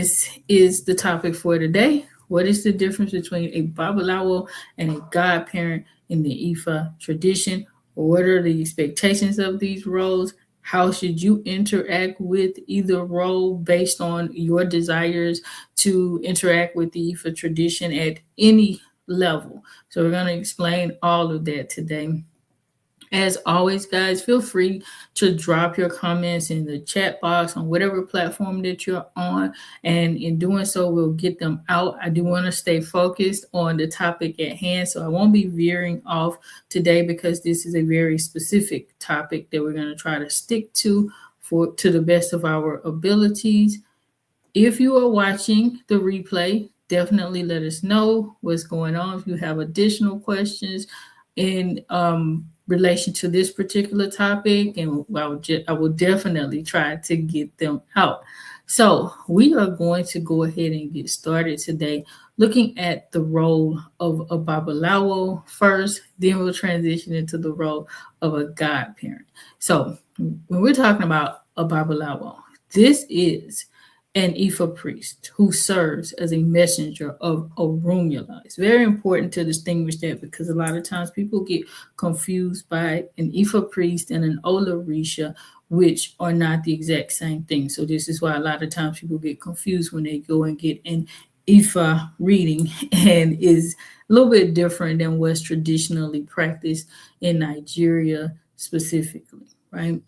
This is the topic for today. What is the difference between a Babaláwo and a godparent in the Ifa tradition? What are the expectations of these roles? How should you interact with either role based on your desires to interact with the Ifa tradition at any level? So, we're going to explain all of that today. As always, guys, feel free to drop your comments in the chat box on whatever platform that you're on. And in doing so, we'll get them out. I do want to stay focused on the topic at hand. So I won't be veering off today because this is a very specific topic that we're going to try to stick to the best of our abilities. If you are watching the replay, definitely let us know what's going on. If you have additional questions in relation to this particular topic, and I will definitely try to get them out. So we are going to go ahead and get started today looking at the role of a Babaláwo first, then we'll transition into the role of a godparent. So when we're talking about a Babaláwo, this is an Ifa priest who serves as a messenger of Orunmila. It's very important to distinguish that because a lot of times people get confused by an Ifa priest and an Olarisha, which are not the exact same thing. So this is why a lot of times people get confused when they go and get an Ifa reading, and is a little bit different than what's traditionally practiced in Nigeria specifically, right?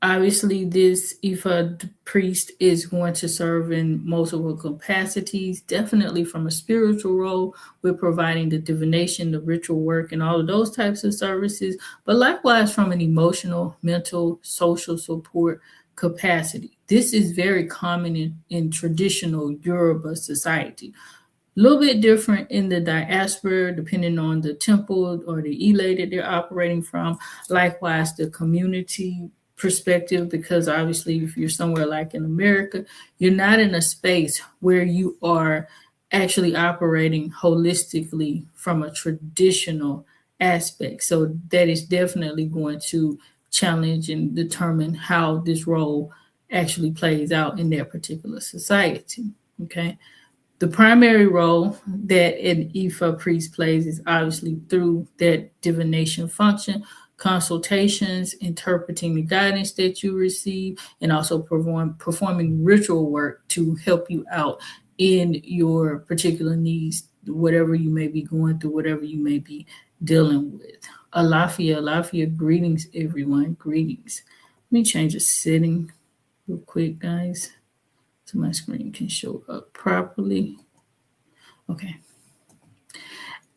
Obviously, this Ifa priest is going to serve in multiple capacities, definitely from a spiritual role with providing the divination, the ritual work, and all of those types of services, but likewise from an emotional, mental, social support capacity. This is very common in traditional Yoruba society. A little bit different in the diaspora, depending on the temple or the Ile that they're operating from. Likewise, the community perspective, because obviously if you're somewhere like in America, you're not in a space where you are actually operating holistically from a traditional aspect. So that is definitely going to challenge and determine how this role actually plays out in their particular society. Okay. The primary role that an Ifa priest plays is obviously through that divination function, consultations, interpreting the guidance that you receive, and also performing ritual work to help you out in your particular needs, whatever you may be going through, whatever you may be dealing with. Alafia, greetings, everyone. Greetings. Let me change the setting real quick, guys, so my screen can show up properly. Okay.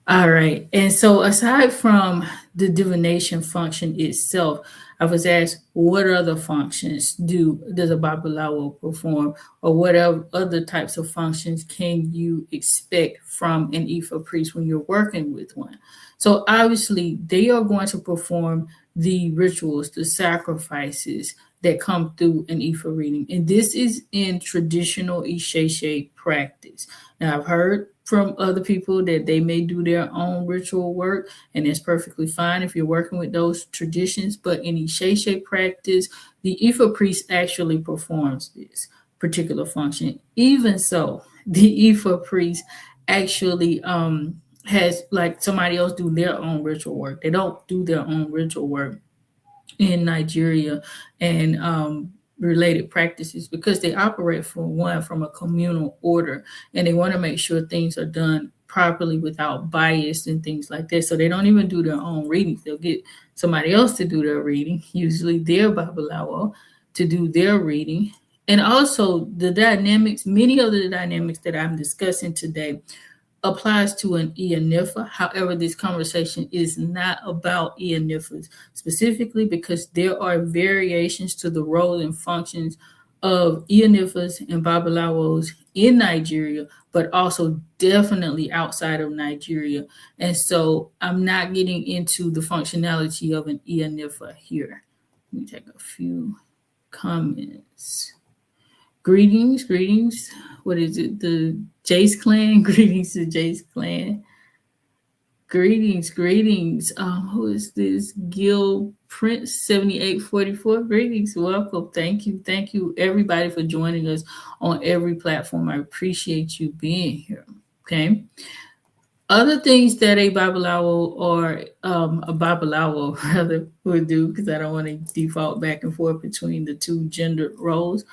All right. And so aside from the divination function itself, I was asked what other functions does a Babaláwo perform, or what other types of functions can you expect from an Ifa priest when you're working with one? So obviously they are going to perform the rituals, the sacrifices that come through an Ifa reading. And this is in traditional Isheshe practice. Now I've heard from other people that they may do their own ritual work, and it's perfectly fine if you're working with those traditions. But in Isheshe practice, the Ifa priest actually performs this particular function. Even so, the Ifa priest actually has like somebody else do their own ritual work. They don't do their own ritual work in Nigeria and related practices because they operate from a communal order, and they want to make sure things are done properly without bias and things like that. So they don't even do their own readings. They'll get somebody else to do their reading, usually their Babaláwo, to do their reading. And also the dynamics, many of the dynamics that I'm discussing today applies to an Ianifa. However, this conversation is not about Ianifas specifically because there are variations to the role and functions of Ianifas and Babalawos in Nigeria, but also definitely outside of Nigeria. And so I'm not getting into the functionality of an Ianifa here. Let me take a few comments. Greetings. What is it? The Jace clan? Greetings to Jace clan. Greetings. Who is this? Gil Prince 7844. Greetings, welcome. Thank you, everybody, for joining us on every platform. I appreciate you being here. Okay. Other things that a Babaláwo or a Babaláwo rather would do, because I don't want to default back and forth between the two gender roles,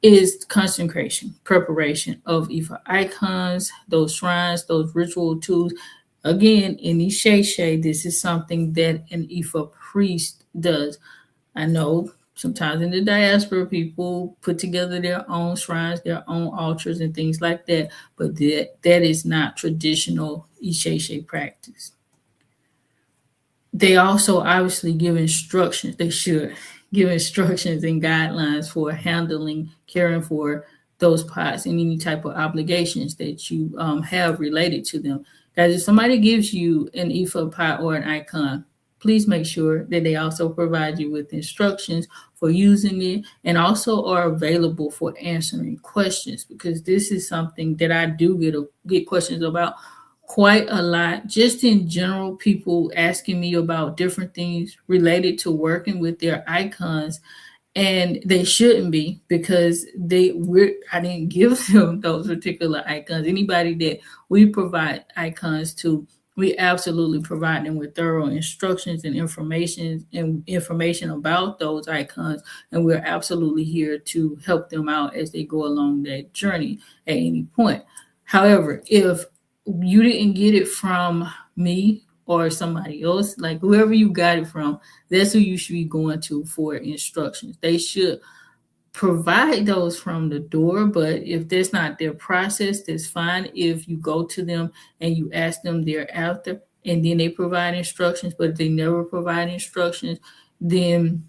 is consecration, preparation of Ifa icons, those shrines, those ritual tools. Again, in Isheshe, this is something that an Ifa priest does. I know sometimes in the diaspora, people put together their own shrines, their own altars, and things like that, but that is not traditional Isheshe practice. They also obviously give instructions. They should give instructions and guidelines for handling, caring for those pots and any type of obligations that you have related to them. Guys, if somebody gives you an Ifa pot or an icon, please make sure that they also provide you with instructions for using it and also are available for answering questions, because this is something that I do get questions about quite a lot. Just in general, people asking me about different things related to working with their icons, and they shouldn't be, because I didn't give them those particular icons. Anybody that we provide icons to, we absolutely provide them with thorough instructions and information about those icons, and we're absolutely here to help them out as they go along that journey at any point. However, if you didn't get it from me or somebody else, like whoever you got it from, that's who you should be going to for instructions. They should provide those from the door, but if that's not their process, that's fine. If you go to them and you ask them thereafter, and then they provide instructions, but if they never provide instructions, then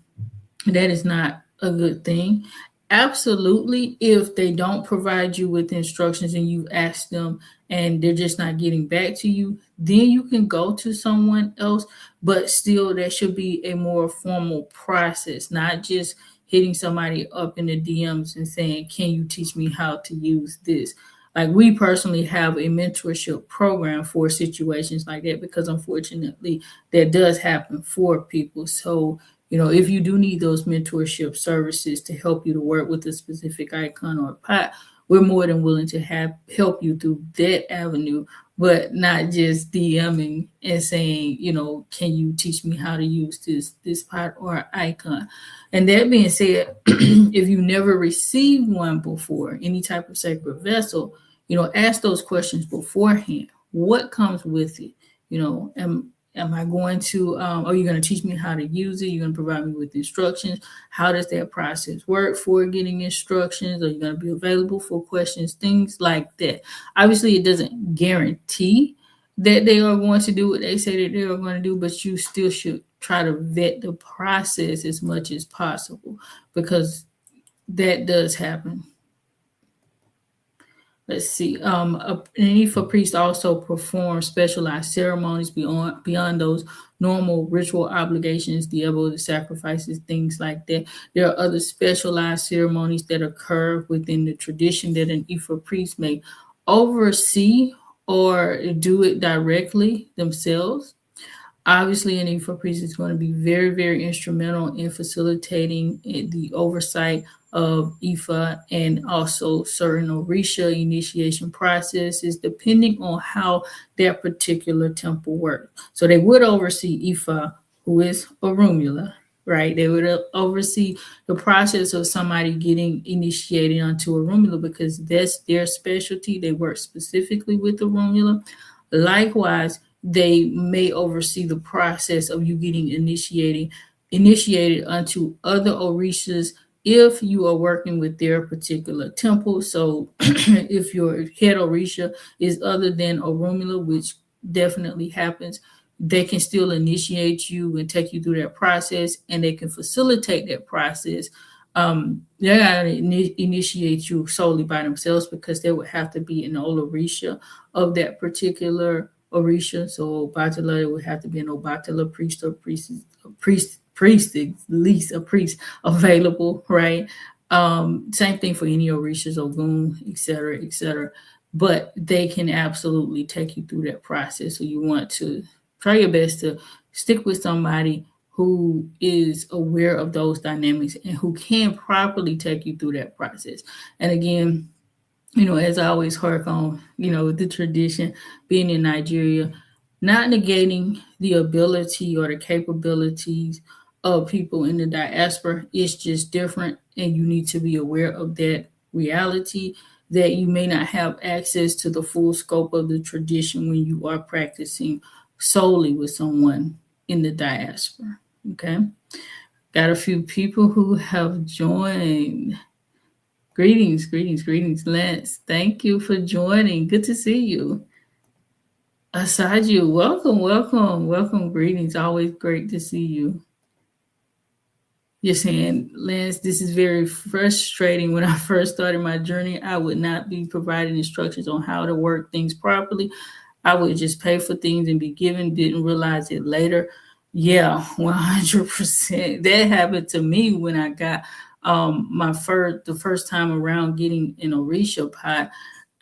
that is not a good thing. Absolutely, if they don't provide you with instructions and you ask them and they're just not getting back to you, then you can go to someone else. But still, there should be a more formal process, not just hitting somebody up in the DMs and saying, "Can you teach me how to use this?" Like, we personally have a mentorship program for situations like that, because unfortunately that does happen for people. So, if you do need those mentorship services to help you to work with a specific icon or pot, we're more than willing to help you through that avenue, but not just DMing and saying, "Can you teach me how to use this pot or icon?" And that being said, if you never received one before, any type of sacred vessel, ask those questions beforehand. What comes with it? Am I going to, are you going to teach me how to use it? You're going to provide me with instructions. How does that process work for getting instructions? Are you going to be available for questions? Things like that. Obviously, it doesn't guarantee that they are going to do what they say that they are going to do, but you still should try to vet the process as much as possible, because that does happen. Let's see. An Ifa priest also performs specialized ceremonies beyond those normal ritual obligations, the sacrifices, things like that. There are other specialized ceremonies that occur within the tradition that an Ifa priest may oversee or do it directly themselves. Obviously, an Ifa priest is going to be very, very instrumental in facilitating the oversight of Ifa and also certain Orisha initiation processes, depending on how their particular temple works. So they would oversee Ifa, who is Orunmila, right? They would oversee the process of somebody getting initiated onto Orunmila, because that's their specialty. They work specifically with Orunmila. Likewise, they may oversee the process of you getting initiated onto other Orishas if you are working with their particular temple. So if your head Orisha is other than Orunmila, which definitely happens, they can still initiate you and take you through that process, and they can facilitate that process. They're not going to initiate you solely by themselves, because there would have to be an Orisha of that particular Orisha. So Obatala, it would have to be an Obatala priest or priest, at least a priest available, right? Same thing for any Orishas, Ogun, etc., etc. But they can absolutely take you through that process. So you want to try your best to stick with somebody who is aware of those dynamics and who can properly take you through that process. And again, as I always hark on, the tradition being in Nigeria, not negating the ability or the capabilities of people in the diaspora. It's just different, and you need to be aware of that reality, that you may not have access to the full scope of the tradition when you are practicing solely with someone in the diaspora. Okay. Got a few people who have joined. Greetings, greetings, greetings, Lance. Thank you for joining. Good to see you. Asaju, welcome, welcome, welcome. Greetings. Always great to see you. You're saying, Lance, this is very frustrating. When I first started my journey, I would not be providing instructions on how to work things properly. I would just pay for things and be given, didn't realize it later. Yeah, 100%. That happened to me when I got the first time around getting an Orisha pot.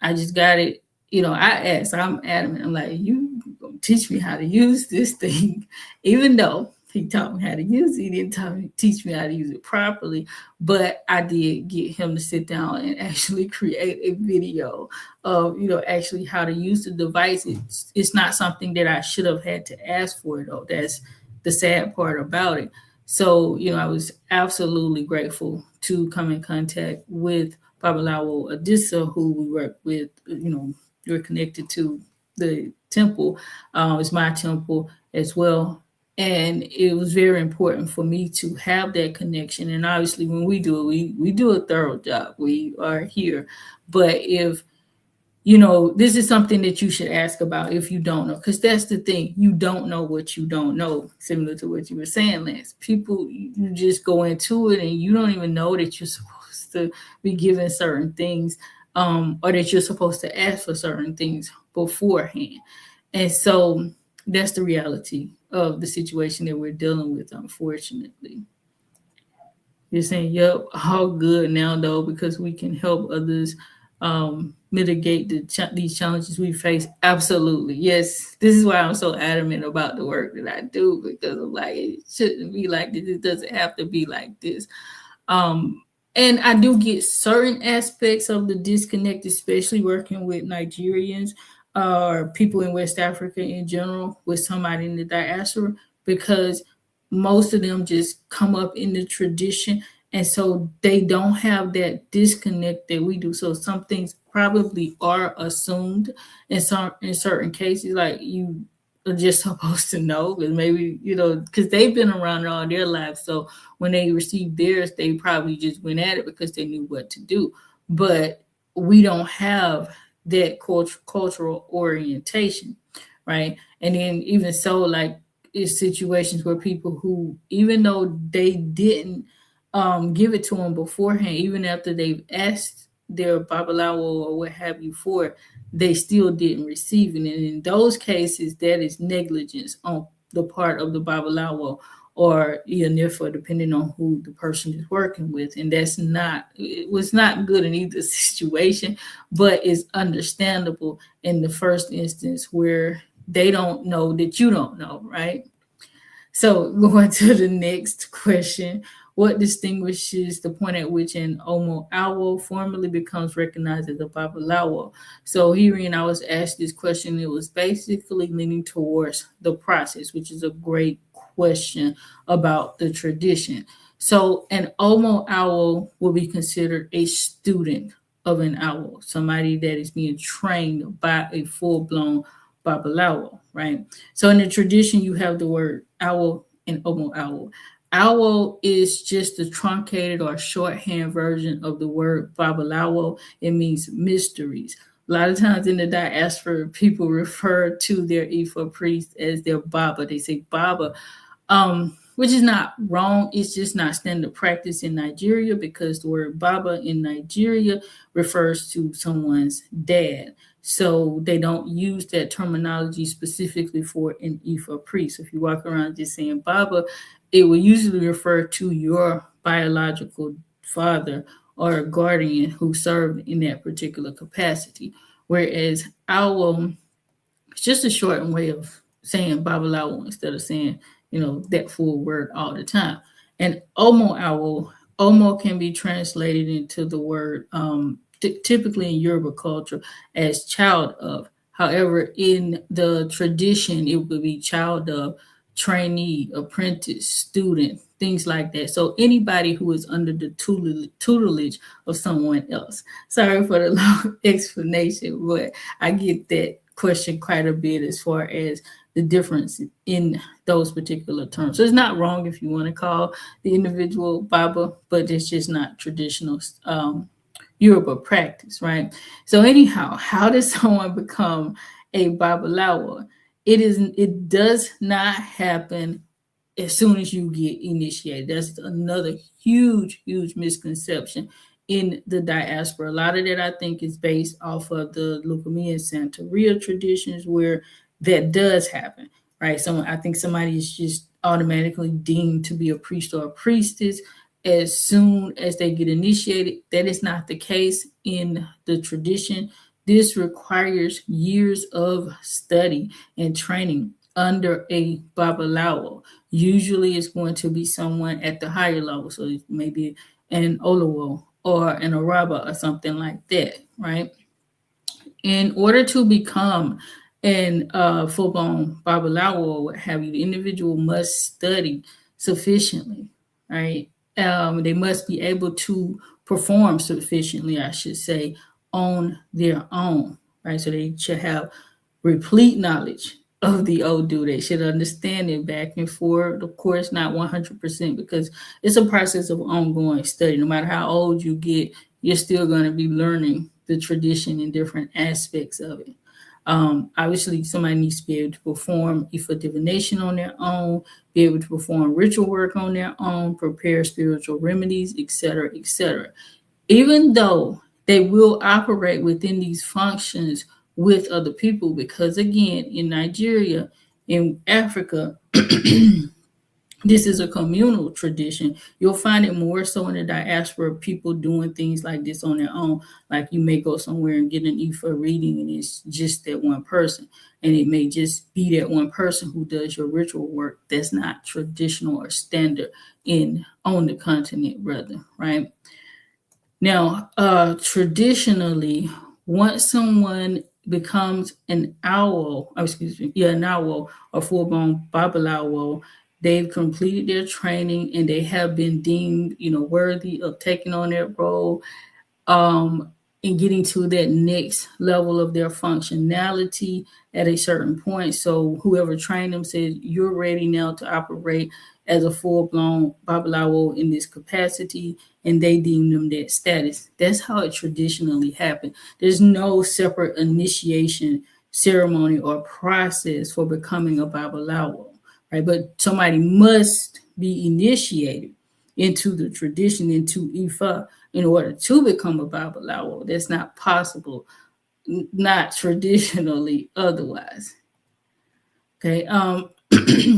I just got it. I asked, I'm adamant. I'm like, you gonna teach me how to use this thing, even though he taught me how to use it. He didn't teach me how to use it properly, but I did get him to sit down and actually create a video of, actually how to use the device. It's not something that I should have had to ask for, though. That's the sad part about it. So, I was absolutely grateful to come in contact with Babaláwo Adisa, who we work with. We're connected to the temple. It's my temple as well. And it was very important for me to have that connection. And obviously, when we do it, we do a thorough job. We are here. But if this is something that you should ask about if you don't know, because that's the thing. You don't know what you don't know, similar to what you were saying, Lance. People, you just go into it and you don't even know that you're supposed to be given certain things, or that you're supposed to ask for certain things beforehand. And so that's the reality of the situation that we're dealing with, unfortunately. You're saying, yep, all good now, though, because we can help others mitigate these challenges we face. Absolutely. Yes. This is why I'm so adamant about the work that I do, because I'm like, it shouldn't be like this. It doesn't have to be like this. And I do get certain aspects of the disconnect, especially working with Nigerians or people in West Africa in general with somebody in the diaspora, because most of them just come up in the tradition. And so they don't have that disconnect that we do. So some things probably are assumed in certain cases, like you are just supposed to know, because maybe, because they've been around all their lives. So when they received theirs, they probably just went at it because they knew what to do. But we don't have that cultural orientation, right? And then even so, like, it's situations where people who, even though they didn't give it to them beforehand, even after they've asked their Babaláwo or what have you for it, they still didn't receive it. And in those cases, that is negligence on the part of the Babaláwo or Yanifa, depending on who the person is working with. And it was not good in either situation, but it's understandable in the first instance where they don't know that you don't know, right? So going to the next question. What distinguishes the point at which an Omo Awo formally becomes recognized as a Babaláwo? So herein I was asked this question. It was basically leaning towards the process, which is a great question about the tradition. So an Omo Awo will be considered a student of an Awo, somebody that is being trained by a full-blown Babaláwo, right? So in the tradition, you have the word Awo and Omo Awo. Awo is just the truncated or shorthand version of the word Babaláwo. It means mysteries. A lot of times in the diaspora, people refer to their Ifá priest as their Baba. They say Baba, which is not wrong. It's just not standard practice in Nigeria, because the word Baba in Nigeria refers to someone's dad. So they don't use that terminology specifically for an Ifá priest. If you walk around just saying Baba, it will usually refer to your biological father or a guardian who served in that particular capacity. Whereas Awo, it's just a shortened way of saying Babaláwo instead of saying, that full word all the time. And Omo can be translated into the word, typically in Yoruba culture, as child of. However, in the tradition, it would be child of, trainee, apprentice, student, things like that. So anybody who is under the tutelage of someone else. Sorry for the long explanation, but I get that question quite a bit as far as the difference in those particular terms. So it's not wrong if you want to call the individual Baba, but it's just not traditional Yoruba practice, right? So anyhow, how does someone become a Babalawo? It does not happen as soon as you get initiated. That's another huge misconception in the diaspora. A lot of that I think is based off of the Lukumi and Santeria traditions where that does happen, right? I think somebody is just automatically deemed to be a priest or a priestess as soon as they get initiated. That is not the case in the tradition. This requires years of study and training under a Babalawo. Usually it's going to be someone at the higher level. So maybe an Olowo or an Araba or something like that, right? In order to become an full-blown Babalawo or what have you, the individual must study sufficiently, right? They must be able to perform sufficiently, I should say, on their own, right? So they should have replete knowledge of the Odu. They should understand it back and forth. Of course, not 100% because it's a process of ongoing study. No matter how old you get, you're still going to be learning the tradition and different aspects of it. Obviously, somebody needs to be able to perform Ifa divination on their own, be able to perform ritual work on their own, prepare spiritual remedies, etc., etc. Even though they will operate within these functions with other people, because again, in Nigeria, in Africa, this is a communal tradition. You'll find it more so in the diaspora, people doing things like this on their own. Like you may go somewhere and get an Ifa reading and it's just that one person. And it may just be that one person who does your ritual work. That's not traditional or standard on the continent, rather, right? Now, traditionally, once someone becomes an owl or full-blown Babalawo, they've completed their training and they have been deemed, worthy of taking on that role, and getting to that next level of their functionality at a certain point. So whoever trained them said, you're ready now to operate as a full-blown Babalawo in this capacity, and they deem them that status. That's how it traditionally happened. There's no separate initiation ceremony or process for becoming a Babalawo, right? But somebody must be initiated into the tradition, into Ifa, in order to become a Babalawo. That's not possible, not traditionally otherwise. Okay.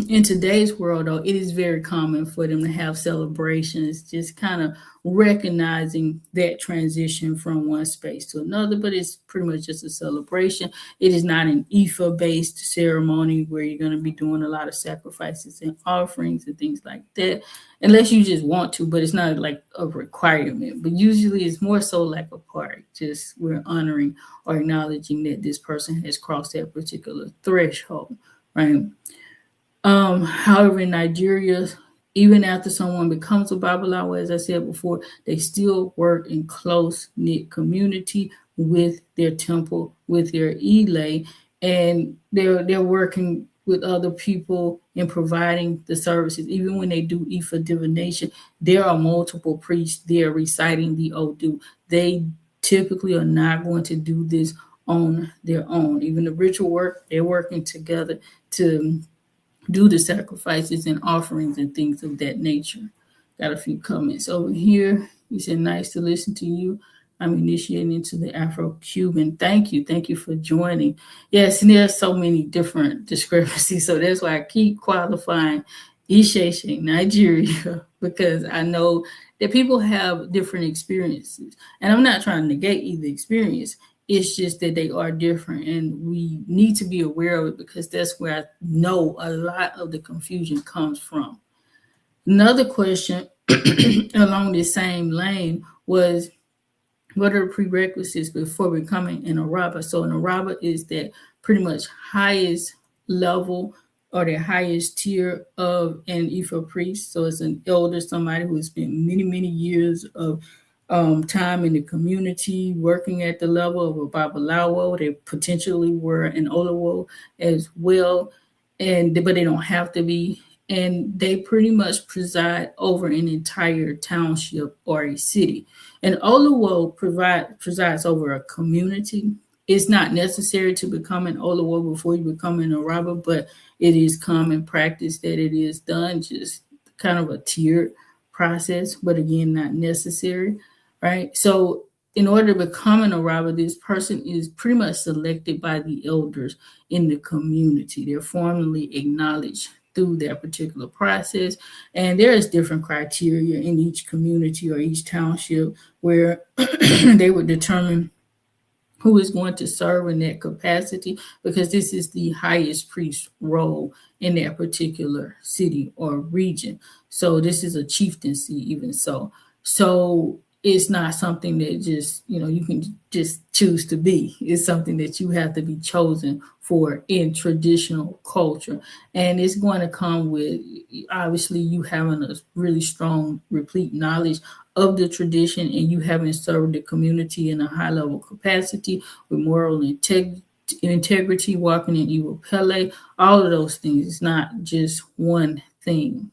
In today's world, though, it is very common for them to have celebrations, just kind of recognizing that transition from one space to another, but it's pretty much just a celebration. It is not an Ifa-based ceremony where you're going to be doing a lot of sacrifices and offerings and things like that, unless you just want to, but it's not like a requirement. But usually it's more so like a party, just we're honoring or acknowledging that this person has crossed that particular threshold, right? However, in Nigeria, even after someone becomes a Babalawo, as I said before, they still work in close-knit community with their temple, with their Ile, and they're working with other people in providing the services. Even when they do Ifa divination, there are multiple priests there reciting the Odu. They typically are not going to do this on their own. Even the ritual work, they're working together to do the sacrifices and offerings and things of that nature. Got a few comments over here. You said, nice to listen to you. I'm initiating into the Afro-Cuban. Thank you. Thank you for joining. Yes, and there's so many different discrepancies. So that's why I keep qualifying Isheshe, Nigeria, because I know that people have different experiences. And I'm not trying to negate either experience. It's just that they are different, and we need to be aware of it because that's where I know a lot of the confusion comes from. Another question along the same lane was, what are the prerequisites before becoming an Araba? So an Araba is that pretty much highest level or the highest tier of an Ifa priest. So it's an elder, somebody who has spent many, many years of time in the community, working at the level of a Babaláwo. They potentially were an Olawo as well, but they don't have to be. And they pretty much preside over an entire township or a city. And Olawo presides over a community. It's not necessary to become an Olawo before you become an Araba, but it is common practice that it is done, just kind of a tiered process, but again, not necessary, right? So in order to become an Araba, this person is pretty much selected by the elders in the community. They're formally acknowledged through that particular process. And there is different criteria in each community or each township where they would determine who is going to serve in that capacity, because this is the highest priest role in that particular city or region. So this is a chieftaincy, even so. So it's not something that just, you can just choose to be. It's something that you have to be chosen for in traditional culture. And it's going to come with, obviously, you having a really strong, replete knowledge of the tradition, and you having served the community in a high level capacity with moral integrity, walking in Iwo Pele, all of those things. It's not just one thing.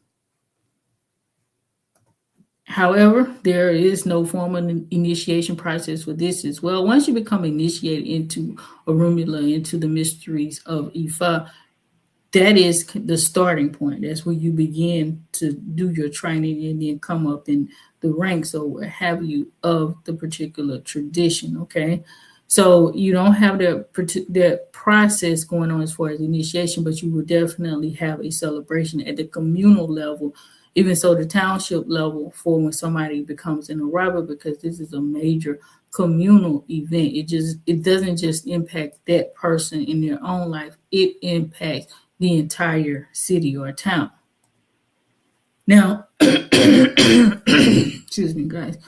However, there is no formal initiation process for this as well. Once you become initiated into Orunmila, into the mysteries of Ifa, that is the starting point. That's where you begin to do your training and then come up in the ranks or what have you of the particular tradition, okay? So you don't have that process going on as far as initiation, but you will definitely have a celebration at the communal level, even so the township level, for when somebody becomes an Araba, because this is a major communal event. It doesn't just impact that person in their own life, it impacts the entire city or town. Now, excuse me, guys.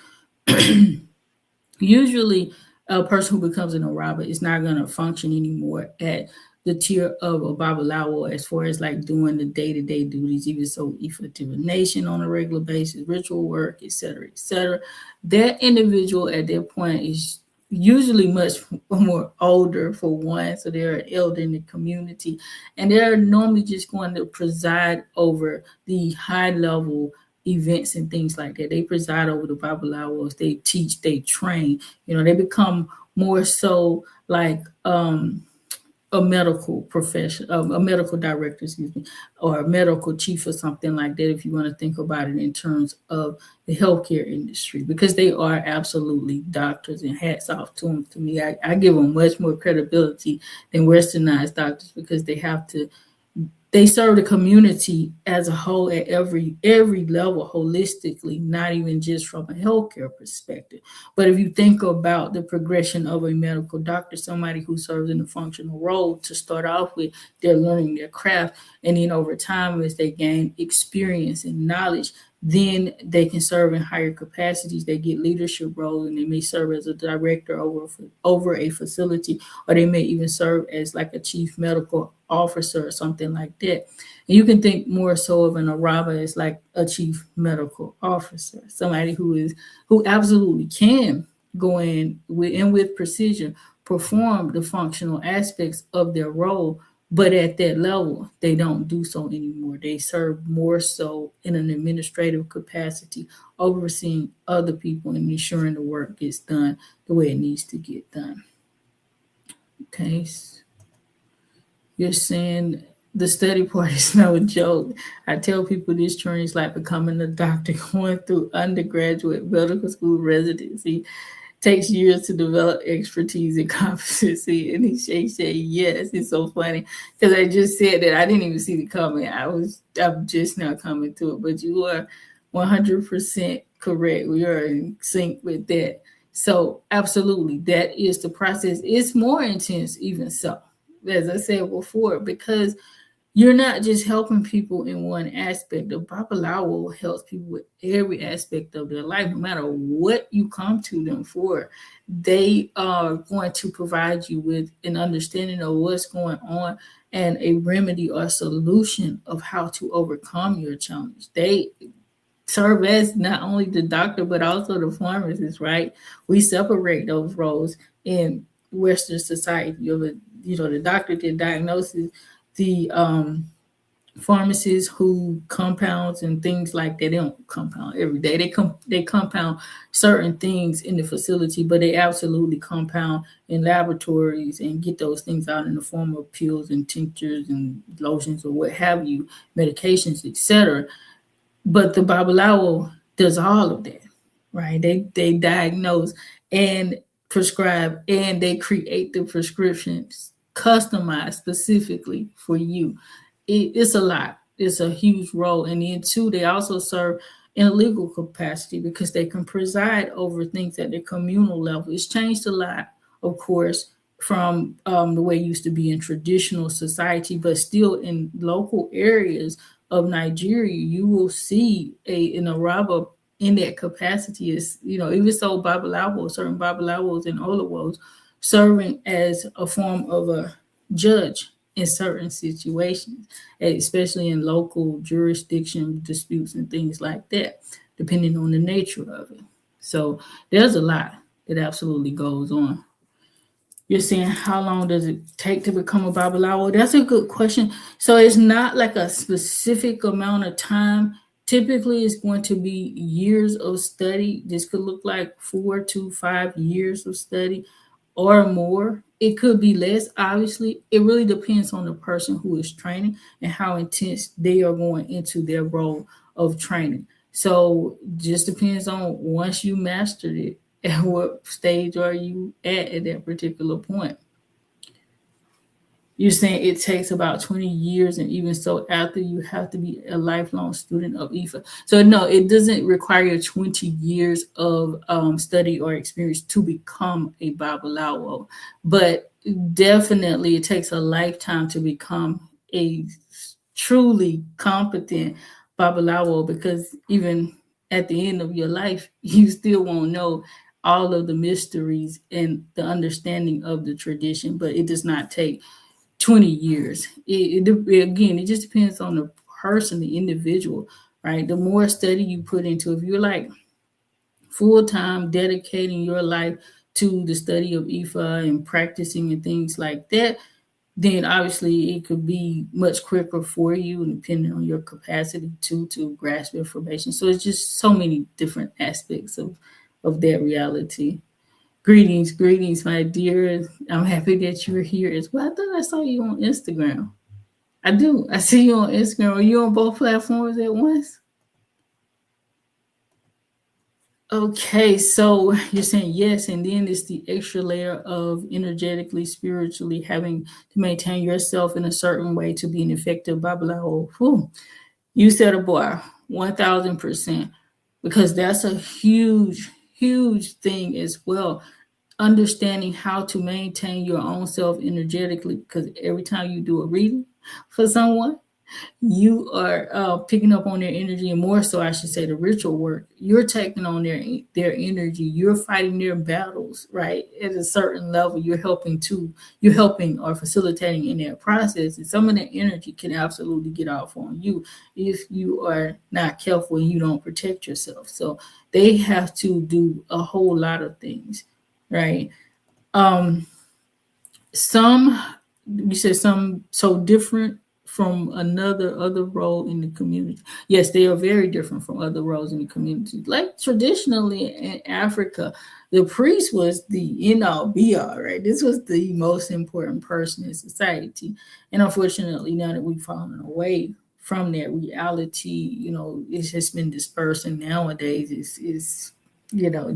Usually, a person who becomes an Araba is not going to function anymore at the tier of a Babaláwo as far as like doing the day-to-day duties, even so Ifa divination on a regular basis, ritual work, etc., etc. That individual at that point is usually much more older, for one, so they're an elder in the community, and they're normally just going to preside over the high-level events and things like that. They preside over the Babalawos, they teach, they train. They become more so like a medical profession, a medical director, or a medical chief or something like that, if you want to think about it in terms of the healthcare industry, because they are absolutely doctors, and hats off to them. To me, I give them much more credibility than westernized doctors, because they serve the community as a whole at every level holistically, not even just from a healthcare perspective. But if you think about the progression of a medical doctor, somebody who serves in a functional role, to start off with, they're learning their craft. And then over time, as they gain experience and knowledge, then they can serve in higher capacities. They get leadership roles, and they may serve as a director over a facility, or they may even serve as like a chief medical officer or something like that. And you can think more so of an Araba as like a chief medical officer, somebody who absolutely can go in with precision, perform the functional aspects of their role. But at that level, they don't do so anymore. They serve more so in an administrative capacity, overseeing other people and ensuring the work gets done the way it needs to get done. Okay. You're saying the study part is no joke. I tell people this journey is like becoming a doctor, going through undergraduate medical school residency. Takes years to develop expertise and competency. And he said, yes. It's so funny because I just said that. I didn't even see the comment. I'm just now coming to it, but you are 100% correct. We are in sync with that. So absolutely, that is the process. It's more intense, even so, as I said before, because you're not just helping people in one aspect. The Babaláwo helps people with every aspect of their life, no matter what you come to them for. They are going to provide you with an understanding of what's going on and a remedy or solution of how to overcome your challenge. They serve as not only the doctor but also the pharmacist, right? We separate those roles in Western society. The doctor that diagnoses, the pharmacists who compounds and things like that. They don't compound every day. They compound certain things in the facility, but they absolutely compound in laboratories and get those things out in the form of pills and tinctures and lotions or what have you, medications, etc. But the Babaláwo does all of that, right? They diagnose and prescribe, and they create the prescriptions customized specifically for you. It's a lot. It's a huge role. And then two, they also serve in a legal capacity because they can preside over things at the communal level. It's changed a lot, of course, from the way it used to be in traditional society, but still in local areas of Nigeria, you will see an Araba in that capacity. Is, even so, Babaláwo, certain Babalawos and Olawos serving as a form of a judge in certain situations, especially in local jurisdiction disputes and things like that, depending on the nature of it. So there's a lot that absolutely goes on. You're saying, how long does it take to become a Babalawo? That's a good question. So it's not like a specific amount of time. Typically, it's going to be years of study. This could look like 4 to 5 years of study or more. It could be less, obviously. It really depends on the person who is training and how intense they are going into their role of training. So just depends on once you mastered it, at what stage are you at that particular point. You're saying it takes about 20 years, and even so, after you have to be a lifelong student of Ifa. So no, it doesn't require 20 years of study or experience to become a Babalawo, but definitely it takes a lifetime to become a truly competent Babalawo, because even at the end of your life, you still won't know all of the mysteries and the understanding of the tradition, but it does not take 20 years. Again, it just depends on the person, the individual, right? The more study you put into it, if you're like full-time dedicating your life to the study of Ifa and practicing and things like that, then obviously it could be much quicker for you, depending on your capacity to grasp information. So it's just so many different aspects of that reality. Greetings, my dear. I'm happy that you're here as well. I thought I saw you on Instagram. I do. I see you on Instagram. Are you on both platforms at once? Okay, so you're saying yes, and then it's the extra layer of energetically, spiritually having to maintain yourself in a certain way to be an effective Babalawo. Whew. You said a boy, 1000%, because that's a huge, huge thing as well. Understanding how to maintain your own self energetically, because every time you do a reading for someone, you are picking up on their energy, and more so, I should say, the ritual work. You're taking on their energy. You're fighting their battles, right? At a certain level, you're helping or facilitating in their process. And some of that energy can absolutely get off on you if you are not careful and you don't protect yourself. So they have to do a whole lot of things, right? Some, you said some so different from other role in the community. Yes, they are very different from other roles in the community. Like traditionally in Africa, the priest was the end all be all, right? This was the most important person in society. And unfortunately, now that we've fallen away from that reality, it's just been dispersed, and nowadays it's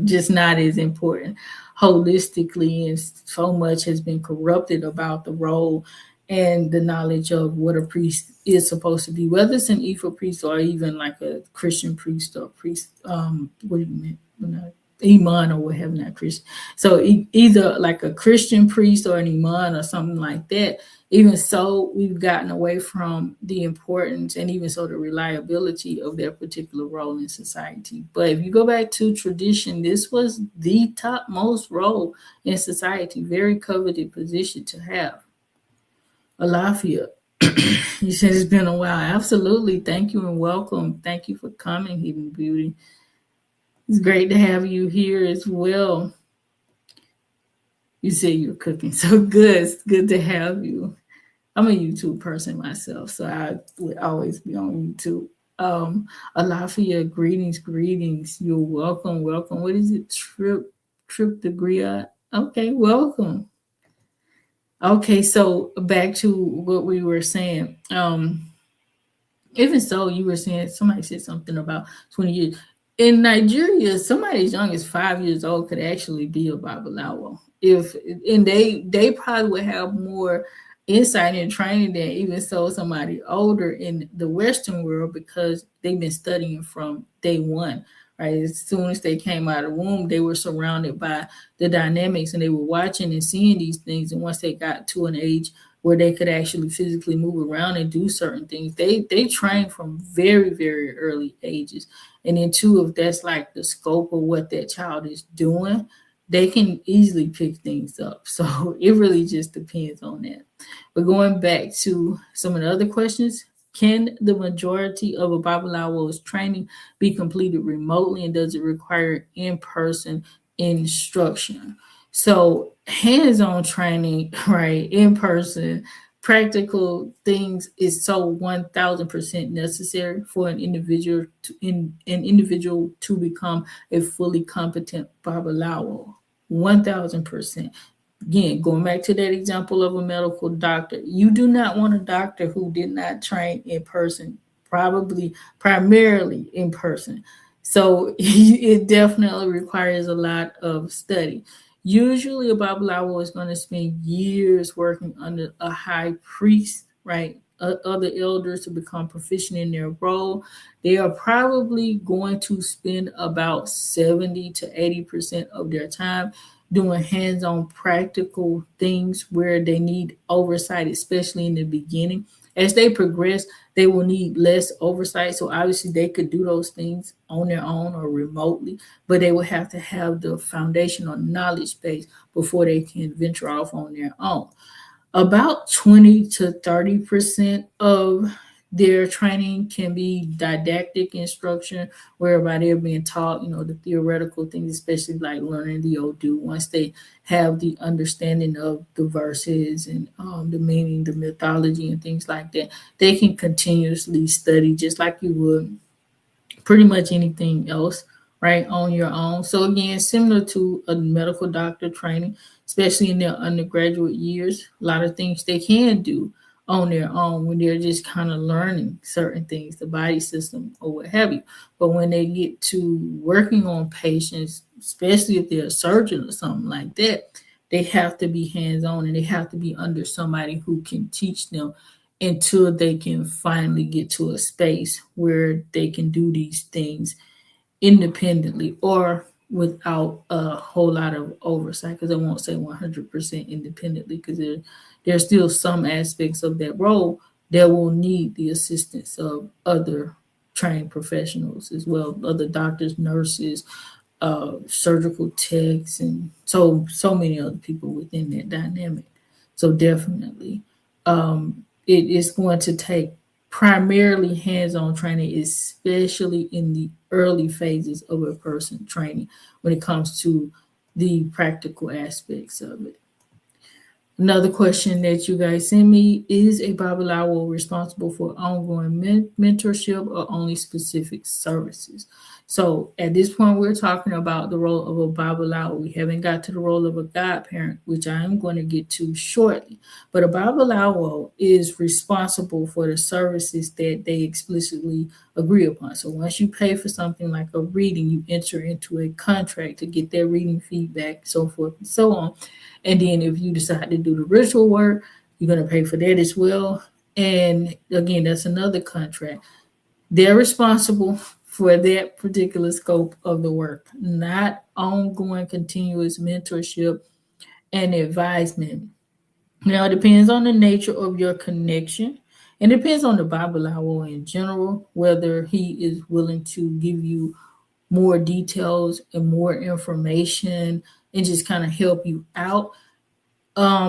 just not as important holistically, and so much has been corrupted about the role and the knowledge of what a priest is supposed to be, whether it's an Ifa priest or even like a Christian priest or priest. What do you mean? Iman or what have not Christian. So either like a Christian priest or an Iman or something like that. Even so, we've gotten away from the importance and even so the reliability of their particular role in society. But if you go back to tradition, this was the topmost role in society, very coveted position to have. Alafia, you said it's been a while. Absolutely. Thank you and welcome. Thank you for coming, Hidden Beauty. It's great to have you here as well. You said you're cooking, so good. It's good to have you. I'm a YouTube person myself, so I would always be on YouTube. Alafia, greetings. You're welcome. What is it? Trip the Griot. Okay, welcome. Okay, so back to what we were saying. Even so, you were saying somebody said something about 20 years. In Nigeria, somebody as young as 5 years old could actually be a Babaláwo. And they probably would have more insight and training than even so somebody older in the Western world because they've been studying from day one. Right, as soon as they came out of the womb, they were surrounded by the dynamics and they were watching and seeing these things. And once they got to an age where they could actually physically move around and do certain things, they train from very, very early ages. And then too, if that's like the scope of what that child is doing, they can easily pick things up. So it really just depends on that. But going back to some of the other questions, can the majority of a Babalawo's training be completed remotely, and does it require in-person instruction? So hands-on training, right, in person, practical things is so 1,000% necessary for an individual to become a fully competent Babalawo. 1,000%. Again, going back to that example of a medical doctor, you do not want a doctor who did not train in person, probably primarily in person. So it definitely requires a lot of study. Usually, a Babalawo is going to spend years working under a high priest, right? Other elders to become proficient in their role. They are probably going to spend about 70 to 80% of their time doing hands-on practical things where they need oversight, especially in the beginning. As they progress, they will need less oversight. So obviously they could do those things on their own or remotely, but they will have to have the foundational knowledge base before they can venture off on their own. About 20 to 30% of their training can be didactic instruction, whereby they're being taught, the theoretical things, especially like learning the Odu. Once they have the understanding of the verses and the meaning, the mythology, and things like that, they can continuously study just like you would pretty much anything else, right, on your own. So again, similar to a medical doctor training, especially in their undergraduate years, a lot of things they can do on their own when they're just kind of learning certain things, the body system or what have you. But when they get to working on patients, especially if they're a surgeon or something like that, they have to be hands-on and they have to be under somebody who can teach them until they can finally get to a space where they can do these things independently or without a whole lot of oversight, because I won't say 100% independently, because there's still some aspects of that role that will need the assistance of other trained professionals as well, other doctors, nurses, surgical techs, and so many other people within that dynamic. So definitely, it is going to take primarily hands-on training, especially in the early phases of a person training when it comes to the practical aspects of it. Another question that you guys send me: is a Babalawo responsible for ongoing mentorship or only specific services? So at this point, we're talking about the role of a Babalawo. We haven't got to the role of a godparent, which I am going to get to shortly. But a Babalawo is responsible for the services that they explicitly agree upon. So once you pay for something like a reading, you enter into a contract to get their reading feedback, so forth and so on. And then if you decide to do the ritual work, you're going to pay for that as well. And again, that's another contract. They're responsible for that particular scope of the work, not ongoing continuous mentorship and advisement. Now, it depends on the nature of your connection. And it depends on the Babaláwo in general, whether he is willing to give you more details and more information and just kind of help you out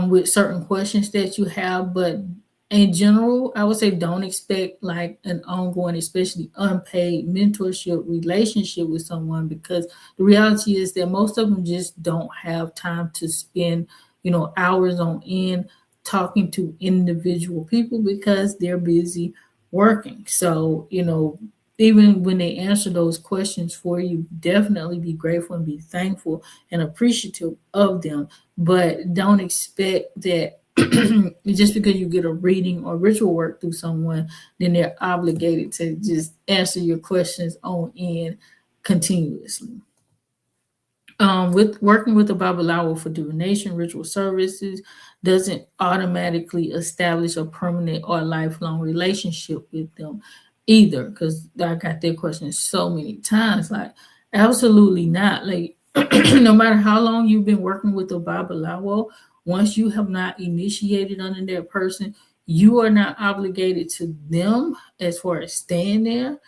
with certain questions that you have. But in general, I would say don't expect like an ongoing, especially unpaid mentorship relationship with someone, because the reality is that most of them just don't have time to spend, hours on end talking to individual people because they're busy working. So, even when they answer those questions for you, definitely be grateful and be thankful and appreciative of them. But don't expect that just because you get a reading or ritual work through someone, then they're obligated to just answer your questions on end continuously. With working with the Babaláwo for divination ritual services doesn't automatically establish a permanent or lifelong relationship with them either. Because I got that question so many times. Like, absolutely not. Like, no matter how long you've been working with the Babaláwo, once you have not initiated under that person, you are not obligated to them as far as staying there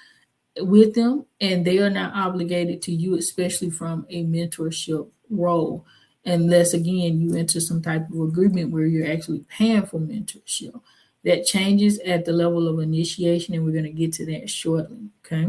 with them, and they are not obligated to you, especially from a mentorship role, unless again you enter some type of agreement where you're actually paying for mentorship. That changes at the level of initiation, and we're going to get to that shortly. Okay.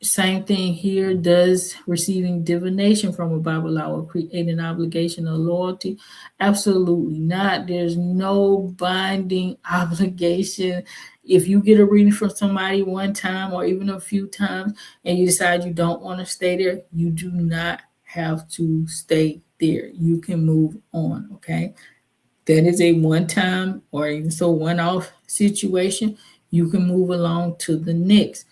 Same thing here. Does receiving divination from a Babaláwo create an obligation of loyalty? Absolutely not. There's no binding obligation. If you get a reading from somebody one time or even a few times and you decide you don't want to stay there, you do not have to stay there. You can move on, okay? That is a one time or even so one off situation. You can move along to the next.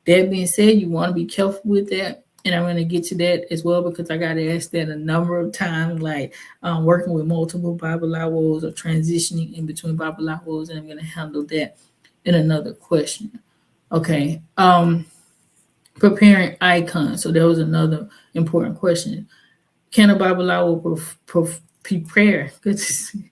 That being said, you want to be careful with that. And I'm going to get to that as well because I got to ask that a number of times, like working with multiple Babalawos or transitioning in between Babalawos. And I'm going to handle that in another question. Okay. Preparing icons. So that was another important question. Can a Babalawo prepare? Good to see.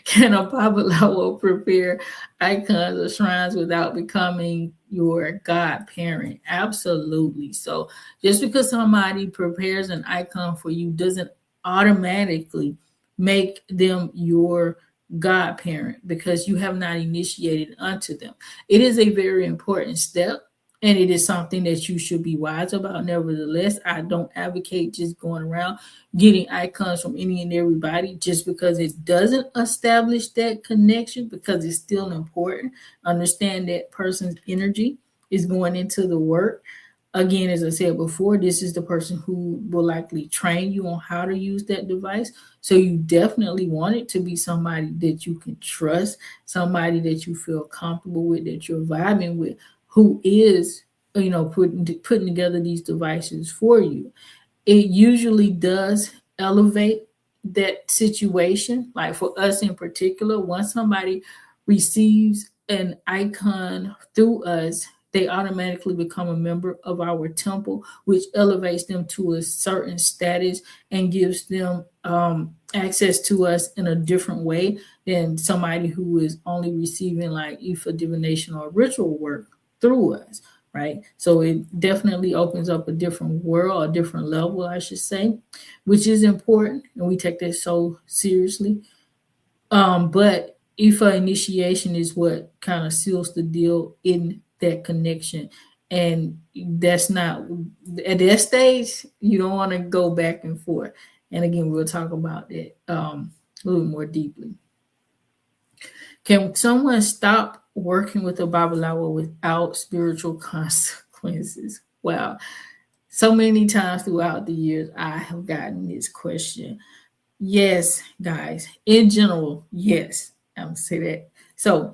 Can a Babaláwo prepare icons or shrines without becoming your godparent? Absolutely. So just because somebody prepares an icon for you doesn't automatically make them your godparent because you have not initiated unto them. It is a very important step. And it is something that you should be wise about. Nevertheless, I don't advocate just going around getting icons from any and everybody just because it doesn't establish that connection, because it's still important. Understand that person's energy is going into the work. Again, as I said before, this is the person who will likely train you on how to use that device. So you definitely want it to be somebody that you can trust, somebody that you feel comfortable with, that you're vibing with, who is, putting together these devices for you. It usually does elevate that situation. Like for us in particular, once somebody receives an icon through us, they automatically become a member of our temple, which elevates them to a certain status and gives them access to us in a different way than somebody who is only receiving like Ifá divination or ritual work through us, right? So it definitely opens up a different world, a different level, I should say, which is important, and we take that so seriously. But Ifá initiation is what kind of seals the deal in that connection, and that's not at that stage. You don't want to go back and forth. And again, we'll talk about that a little more deeply. Can someone stop working with a Babalawo without spiritual consequences? Wow. So many times throughout the years, I have gotten this question. Yes, guys, in general, yes. I'm going to say that. So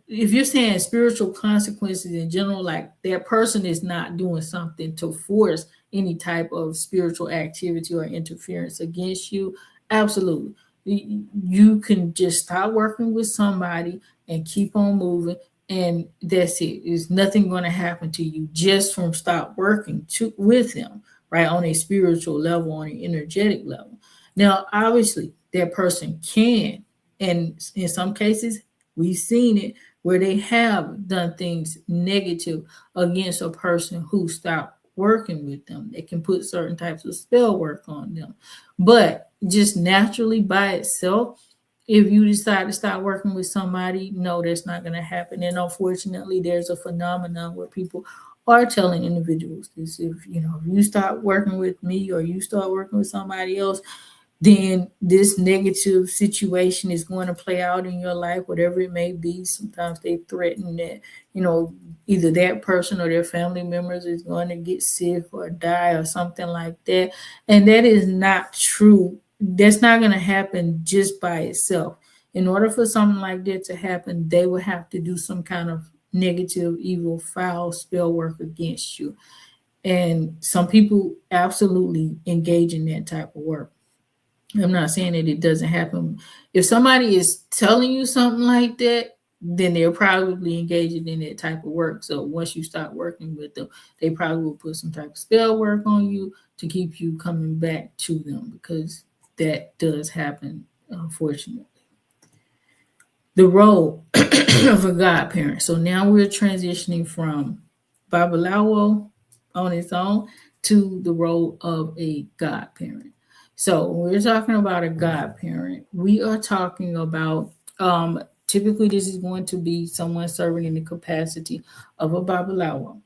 if you're saying spiritual consequences in general, like that person is not doing something to force any type of spiritual activity or interference against you, absolutely. You can just stop working with somebody and keep on moving. and that's it. There's nothing going to happen to you just from stop working with them, right? On a spiritual level, on an energetic level. Now, obviously, that person can, and in some cases, we've seen it where they have done things negative against a person who stopped working with them. They can put certain types of spell work on them. But just naturally by itself, if you decide to start working with somebody, no, that's not going to happen. And unfortunately, there's a phenomenon where people are telling individuals this: if you start working with me or you start working with somebody else, then this negative situation is going to play out in your life, whatever it may be. Sometimes they threaten that, either that person or their family members is going to get sick or die or something like that. And that is not true. That's not going to happen just by itself. In order for something like that to happen, they will have to do some kind of negative, evil, foul spell work against you. And some people absolutely engage in that type of work. I'm not saying that it doesn't happen. If somebody is telling you something like that, then they're probably engaging in that type of work. So once you start working with them, they probably will put some type of spell work on you to keep you coming back to them, because that does happen, unfortunately. The role of a godparent. So now we're transitioning from Babaláwo on its own to the role of a godparent. So when we're talking about a godparent, we are talking about typically this is going to be someone serving in the capacity of a Babaláwo,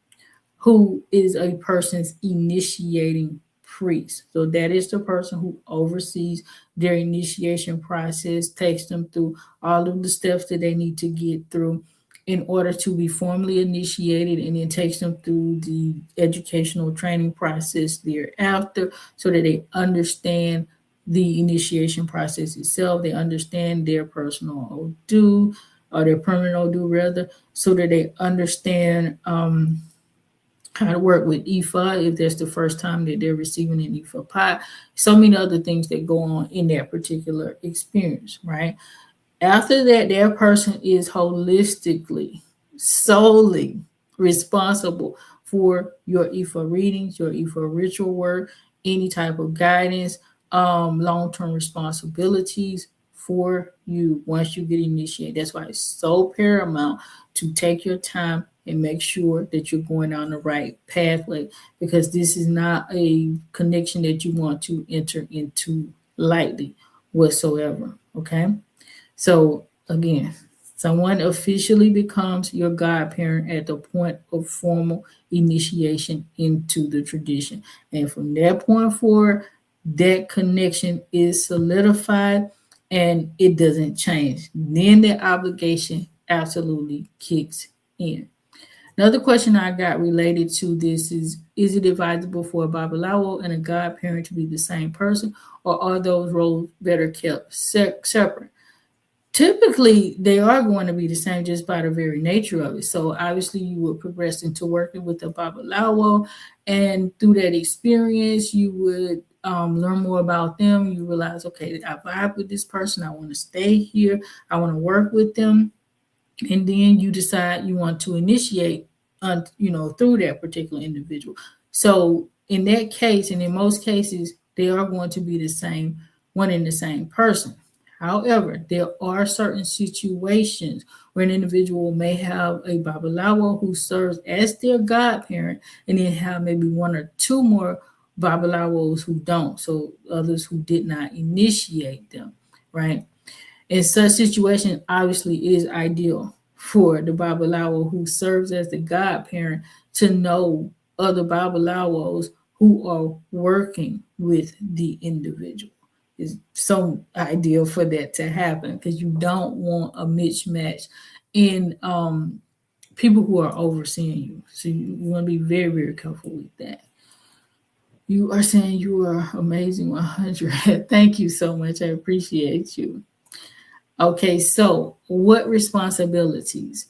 who is a person's initiating priest. So that is the person who oversees their initiation process, takes them through all of the steps that they need to get through in order to be formally initiated, and then takes them through the educational training process thereafter so that they understand the initiation process itself. They understand their personal Odu, or their permanent Odu rather, so that they understand how to work with Ifá if that's the first time that they're receiving an Ifá pot. So many other things that go on in that particular experience, right? After that, their person is holistically, solely responsible for your Ifá readings, your Ifá ritual work, any type of guidance, long-term responsibilities for you once you get initiated. That's why it's so paramount to take your time and make sure that you're going on the right pathway, because this is not a connection that you want to enter into lightly whatsoever, okay? So again, someone officially becomes your godparent at the point of formal initiation into the tradition. And from that point forward, that connection is solidified and it doesn't change. Then the obligation absolutely kicks in. Another question I got related to this is it advisable for a Babaláwo and a godparent to be the same person, or are those roles better kept separate? Typically, they are going to be the same just by the very nature of it. So obviously you would progress into working with a Babaláwo, and through that experience, you would learn more about them. You realize, okay, I vibe with this person. I want to stay here. I want to work with them. And then you decide you want to initiate, through that particular individual. So in that case, and in most cases, they are going to be the same, one and the same person. However, there are certain situations where an individual may have a Babaláwo who serves as their godparent, and then have maybe one or two more Babalawos who don't, so others who did not initiate them, right? In such situation, obviously, it is ideal for the Babaláwo who serves as the godparent to know other Babalawos who are working with the individual. It's so ideal for that to happen, because you don't want a mismatch in people who are overseeing you. So you want to be very, very careful with that. You are saying you are amazing, 100. Thank you so much. I appreciate you. Okay, so what responsibilities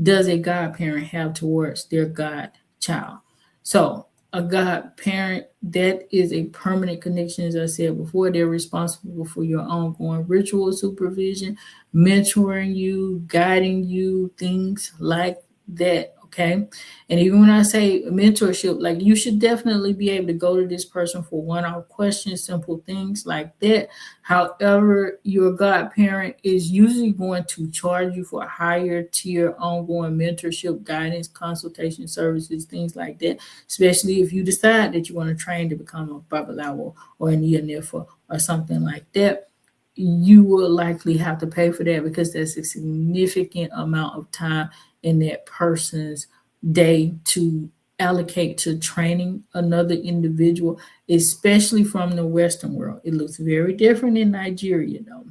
does a godparent have towards their godchild? So a godparent, that is a permanent connection. As I said before, they're responsible for your ongoing ritual supervision, mentoring you, guiding you, things like that. Okay. And even when I say mentorship, like you should definitely be able to go to this person for one-off questions, simple things like that. However, your godparent is usually going to charge you for a higher tier ongoing mentorship, guidance, consultation services, things like that, especially if you decide that you want to train to become a Babaláwo or a Neonifa or something like that. You will likely have to pay for that because that's a significant amount of time in that person's day to allocate to training another individual, especially from the Western world. It looks very different in Nigeria, though,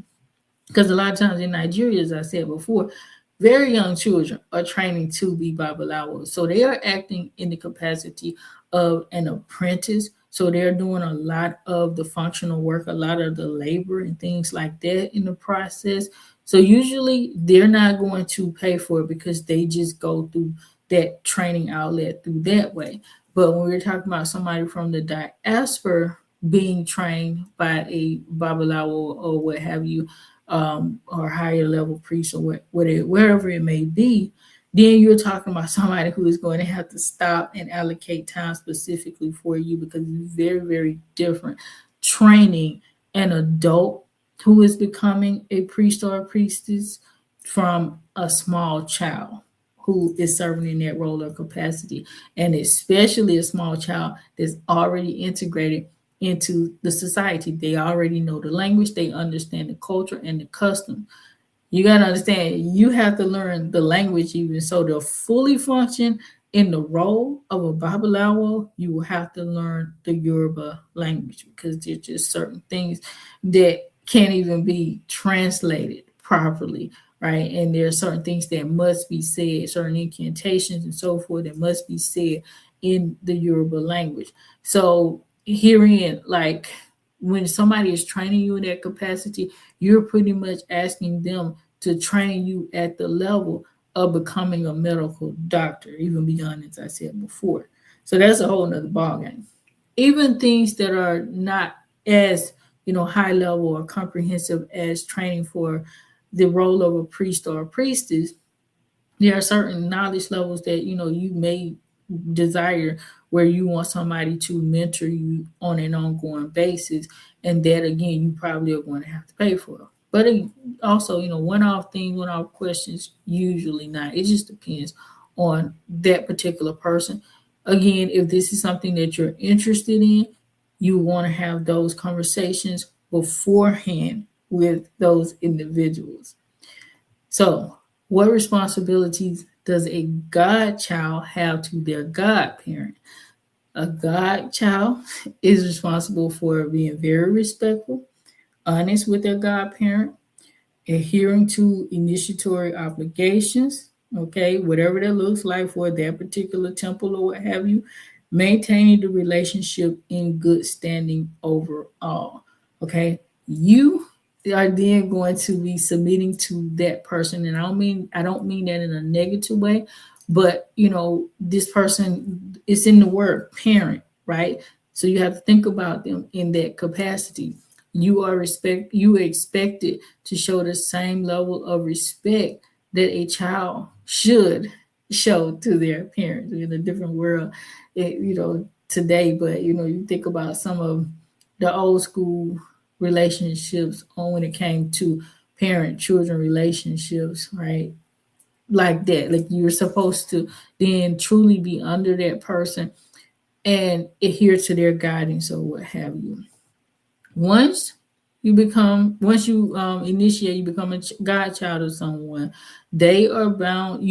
because a lot of times in Nigeria, as I said before, very young children are training to be Babalawos. So they are acting in the capacity of an apprentice. So they're doing a lot of the functional work, a lot of the labor and things like that in the process. So usually they're not going to pay for it because they just go through that training outlet through that way. But when we're talking about somebody from the diaspora being trained by a Babalawo or what have you, or higher level priest or wherever it may be, then you're talking about somebody who is going to have to stop and allocate time specifically for you because it's very, very different training an adult who is becoming a priest or a priestess from a small child who is serving in that role or capacity, and especially a small child that's already integrated into the society. They already know the language, they understand the culture and the custom. You got to understand, you have to learn the language even so to fully function in the role of a Babalawo. You will have to learn the Yoruba language because there's just certain things that can't even be translated properly, right? And there are certain things that must be said, certain incantations and so forth that must be said in the Yoruba language. So herein, like when somebody is training you in that capacity, you're pretty much asking them to train you at the level of becoming a medical doctor, even beyond, as I said before. So that's a whole nother ballgame. Even things that are not as high level or comprehensive as training for the role of a priest or a priestess, there are certain knowledge levels that you may desire where you want somebody to mentor you on an ongoing basis, and that again you probably are going to have to pay for. But also, one-off things, one-off questions, usually not. It just depends on that particular person. Again, if this is something that you're interested in, you want to have those conversations beforehand with those individuals. So, what responsibilities does a godchild have to their godparent? A godchild is responsible for being very respectful, honest with their godparent, adhering to initiatory obligations, okay, whatever that looks like for that particular temple or what have you, maintaining the relationship in good standing overall, okay? You are then going to be submitting to that person, and I don't mean that in a negative way, but this person is in the word parent, right? So you have to think about them in that capacity. You expected to show the same level of respect that a child should show to their parents. We're in a different world, today, but you think about some of the old school relationships on when it came to parent-children relationships, right? Like that, like you're supposed to then truly be under that person and adhere to their guidance or what have you. Once you initiate, you become a godchild of someone, you are bound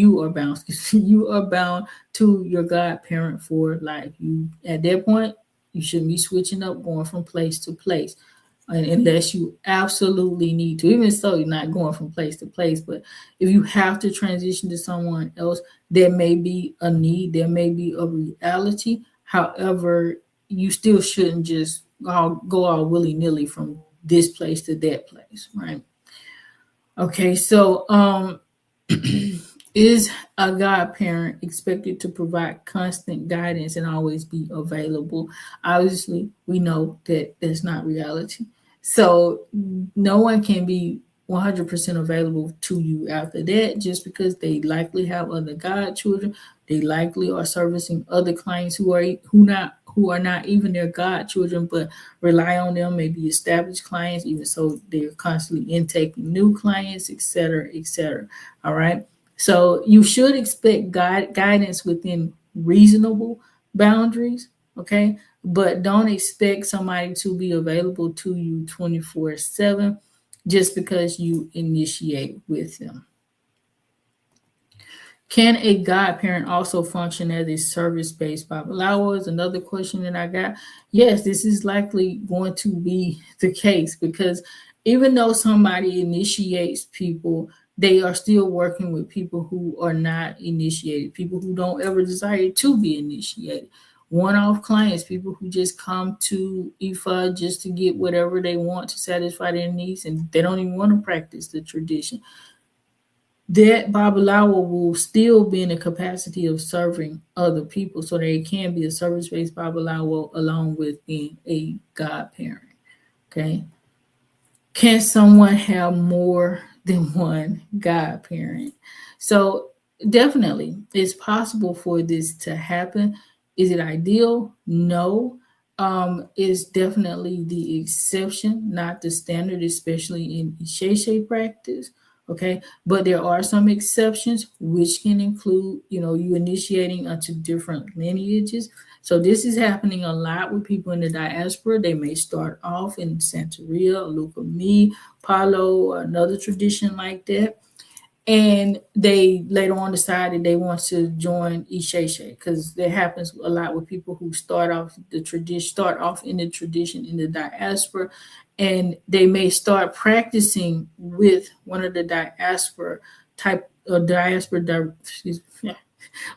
to your godparent for life. You, at that point, you shouldn't be switching up, going from place to place, unless you absolutely need to. Even so, you're not going from place to place, but if you have to transition to someone else, there may be a need, there may be a reality. However, you still shouldn't just go all willy-nilly from this place to that place, right? Okay, so Is a godparent expected to provide constant guidance and always be available? Obviously, we know that that's not reality. So, no one can be 100% available to you after that just because they likely have other godchildren. They likely are servicing other clients who are not even their godchildren, but rely on them, maybe established clients, even so they're constantly intaking new clients, etc., etc. All right. So you should expect guidance within reasonable boundaries, okay? But don't expect somebody to be available to you 24/7 just because you initiate with them. Can a godparent also function as a service-based Babaláwo? Is another question that I got. Yes, this is likely going to be the case because even though somebody initiates people, they are still working with people who are not initiated, people who don't ever desire to be initiated. One-off clients, people who just come to Ifá just to get whatever they want to satisfy their needs, and they don't even want to practice the tradition. That Babaláwo will still be in the capacity of serving other people, so they can be a service-based Babaláwo along with being a godparent. Okay. Can someone have more than one godparent? So definitely it's possible for this to happen. Is it ideal? No. Is definitely the exception, not the standard, especially in Isheshe practice. Okay, but there are some exceptions, which can include, you initiating onto different lineages. So this is happening a lot with people in the diaspora. They may start off in Santeria, Lukumi, Palo, or another tradition like that. And they later on decided they want to join Isheshe because that happens a lot with people who start off in the tradition in the diaspora, and they may start practicing with one of the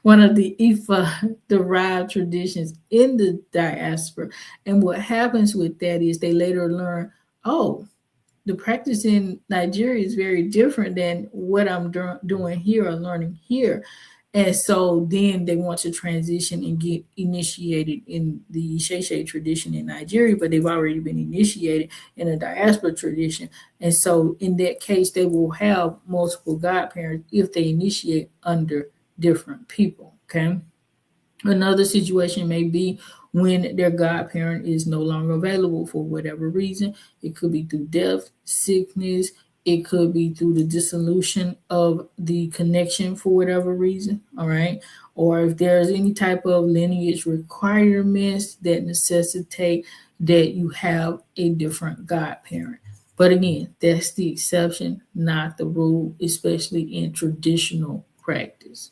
one of the Ifa derived traditions in the diaspora. And what happens with that is they later learn, oh, the practice in Nigeria is very different than what I'm doing here or learning here. And so then they want to transition and get initiated in the Isheshe tradition in Nigeria, but they've already been initiated in a diaspora tradition. And so in that case, they will have multiple godparents if they initiate under different people. Okay. Another situation may be when their godparent is no longer available for whatever reason. It could be through death, sickness, it could be through the dissolution of the connection for whatever reason, all right? Or if there's any type of lineage requirements that necessitate that you have a different godparent. But again, that's the exception, not the rule, especially in traditional practice.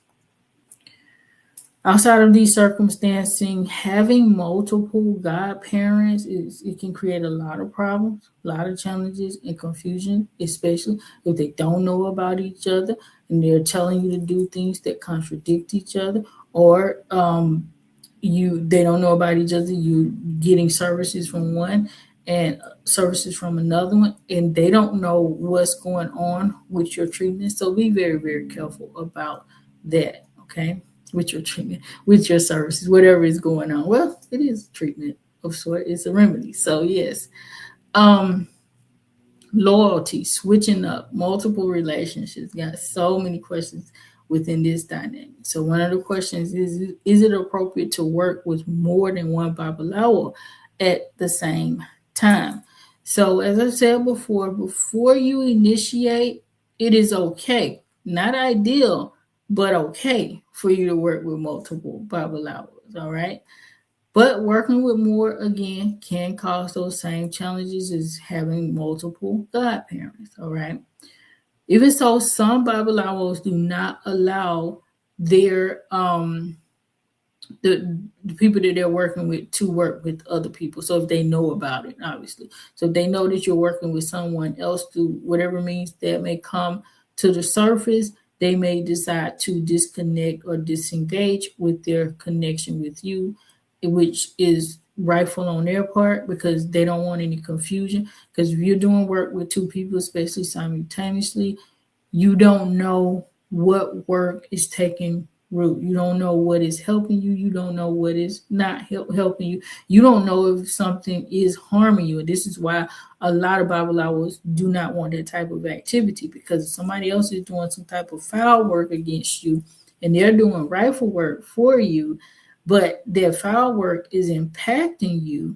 Outside of these circumstances, having multiple godparents it can create a lot of problems, a lot of challenges and confusion, especially if they don't know about each other and they're telling you to do things that contradict each other, or they don't know about each other. You getting services from one and services from another one, and they don't know what's going on with your treatment. So be very, very careful about that. Okay. With your treatment, with your services, whatever is going on. Well, it is treatment of sort. It's a remedy. So yes. Loyalty, switching up, multiple relationships. Got so many questions within this dynamic. So one of the questions is it appropriate to work with more than one Babaláwo at the same time? So as I said before you initiate, it is okay. Not ideal, but okay for you to work with multiple Babaláwos, all right? But working with more, again, can cause those same challenges as having multiple godparents, all right? Even so, some Babalawos do not allow their the people that they're working with to work with other people. So if they know about it, obviously. So if they know that you're working with someone else through whatever means that may come to the surface, they may decide to disconnect or disengage with their connection with you, which is rightful on their part because they don't want any confusion. Because if you're doing work with two people, especially simultaneously, you don't know what work is taking root. You don't know what is helping you. You don't know what is not helping you. You don't know if something is harming you. And this is why a lot of Babalawos do not want that type of activity, because if somebody else is doing some type of foul work against you and they're doing rightful work for you, but their foul work is impacting you,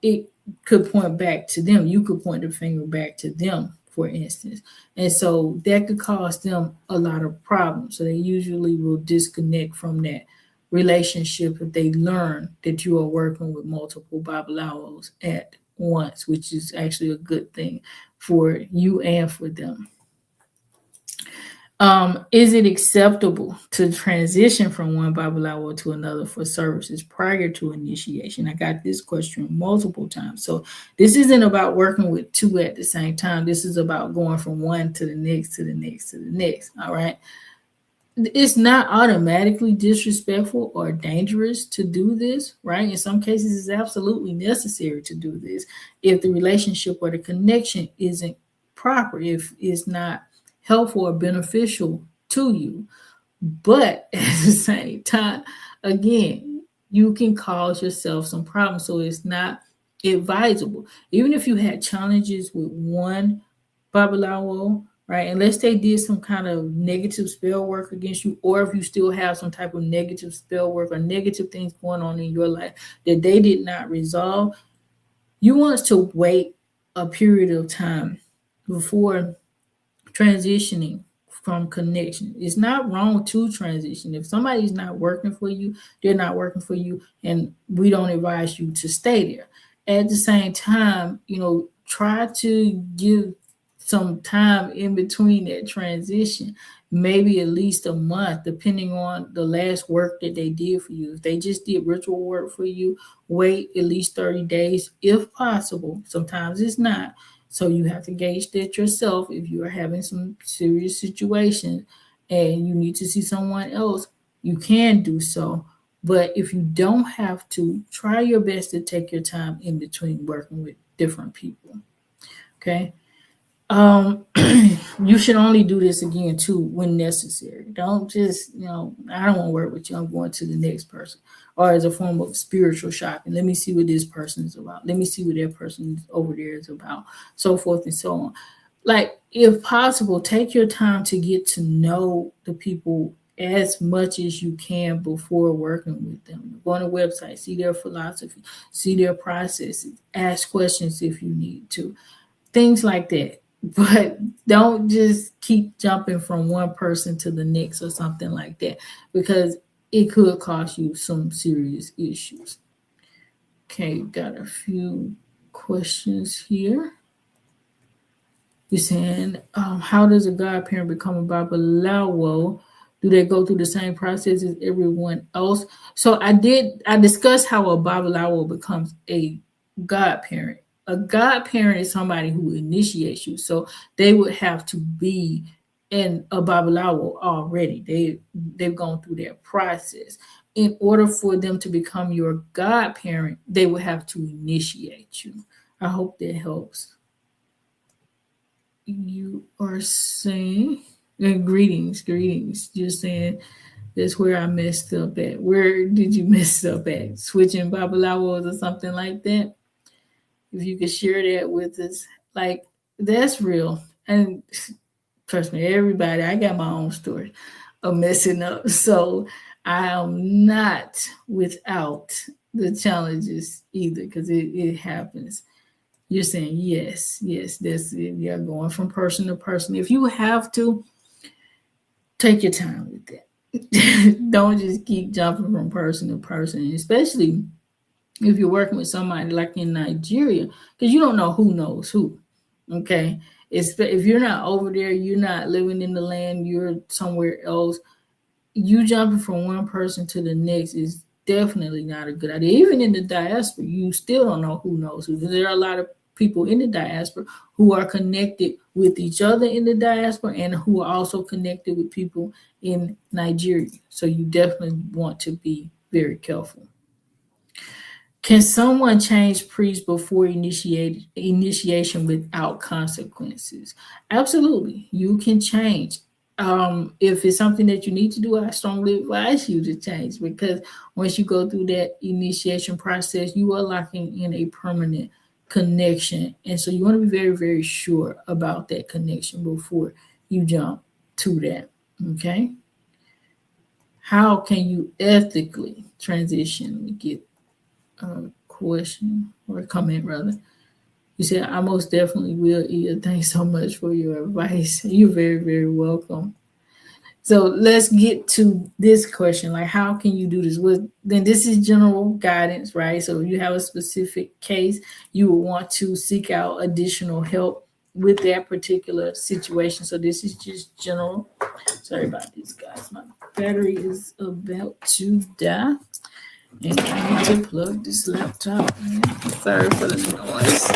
it could point back to them. You could point the finger back to them, for instance. And so that could cause them a lot of problems. So they usually will disconnect from that relationship if they learn that you are working with multiple Babalawos at once, which is actually a good thing for you and for them. Is it acceptable to transition from one Babalawo to another for services prior to initiation? I got this question multiple times. So this isn't about working with two at the same time. This is about going from one to the next, to the next, to the next. All right. It's not automatically disrespectful or dangerous to do this, right? In some cases, it's absolutely necessary to do this if the relationship or the connection isn't proper, if it's not helpful or beneficial to you. But at the same time, again, you can cause yourself some problems. So it's not advisable. Even if you had challenges with one Babalawo, right? Unless they did some kind of negative spell work against you, or if you still have some type of negative spell work or negative things going on in your life that they did not resolve, you want to wait a period of time before transitioning from connection. It's not wrong to transition. If somebody's not working for you, they're not working for you, and we don't advise you to stay there. At the same time, try to give some time in between that transition, maybe at least a month, depending on the last work that they did for you. If they just did ritual work for you, wait at least 30 days if possible. Sometimes it's not. So you have to gauge that yourself. If you are having some serious situation and you need to see someone else, you can do so. But if you don't have to, try your best to take your time in between working with different people. Okay. You should only do this again too when necessary. Don't just, I don't want to work with you, I'm going to the next person, or as a form of spiritual shopping. Let me see what this person is about. Let me see what that person over there is about, so forth and so on. Like, if possible, take your time to get to know the people as much as you can before working with them. Go on a website, see their philosophy, see their processes, ask questions if you need to, things like that. But don't just keep jumping from one person to the next or something like that, because it could cause you some serious issues. Okay, got a few questions here. You're saying, how does a godparent become a Babalawo? Do they go through the same process as everyone else? So I discussed how a Babalawo becomes a godparent. A godparent is somebody who initiates you. So they would have to be in a Babalawo already. They've gone through their process. In order for them to become your godparent, they would have to initiate you. I hope that helps. You are saying, greetings. You're saying, that's where I messed up at. Where did you mess up at? Switching Babalawos or something like that? If you could share that with us, like, that's real. And trust me, everybody, I got my own story of messing up. So I am not without the challenges either, because it happens. You're saying yes, that's it. You're going from person to person. If you have to, take your time with that. Don't just keep jumping from person to person, especially if you're working with somebody like in Nigeria, because you don't know who knows who. Okay. If you're not over there, you're not living in the land, you're somewhere else, you jumping from one person to the next is definitely not a good idea. Even in the diaspora, you still don't know who knows who. There are a lot of people in the diaspora who are connected with each other in the diaspora and who are also connected with people in Nigeria. So you definitely want to be very careful. Can someone change priest before initiation without consequences? Absolutely. You can change If it's something that you need to do, I strongly advise you to change, because once you go through that initiation process, you are locking in a permanent connection. And so you want to be very, very sure about that connection before you jump to that. Okay. How can you ethically transition? Let me get a question or a comment rather. You said, I most definitely will, Ia. Thanks so much for your advice. You're very, very welcome. So let's get to this question. Like, how can you do this? Well, then this is general guidance, right? So if you have a specific case, you will want to seek out additional help with that particular situation. So this is just general. Sorry about this, guys. My battery is about to die. And I need to plug this laptop in. Sorry for the noise.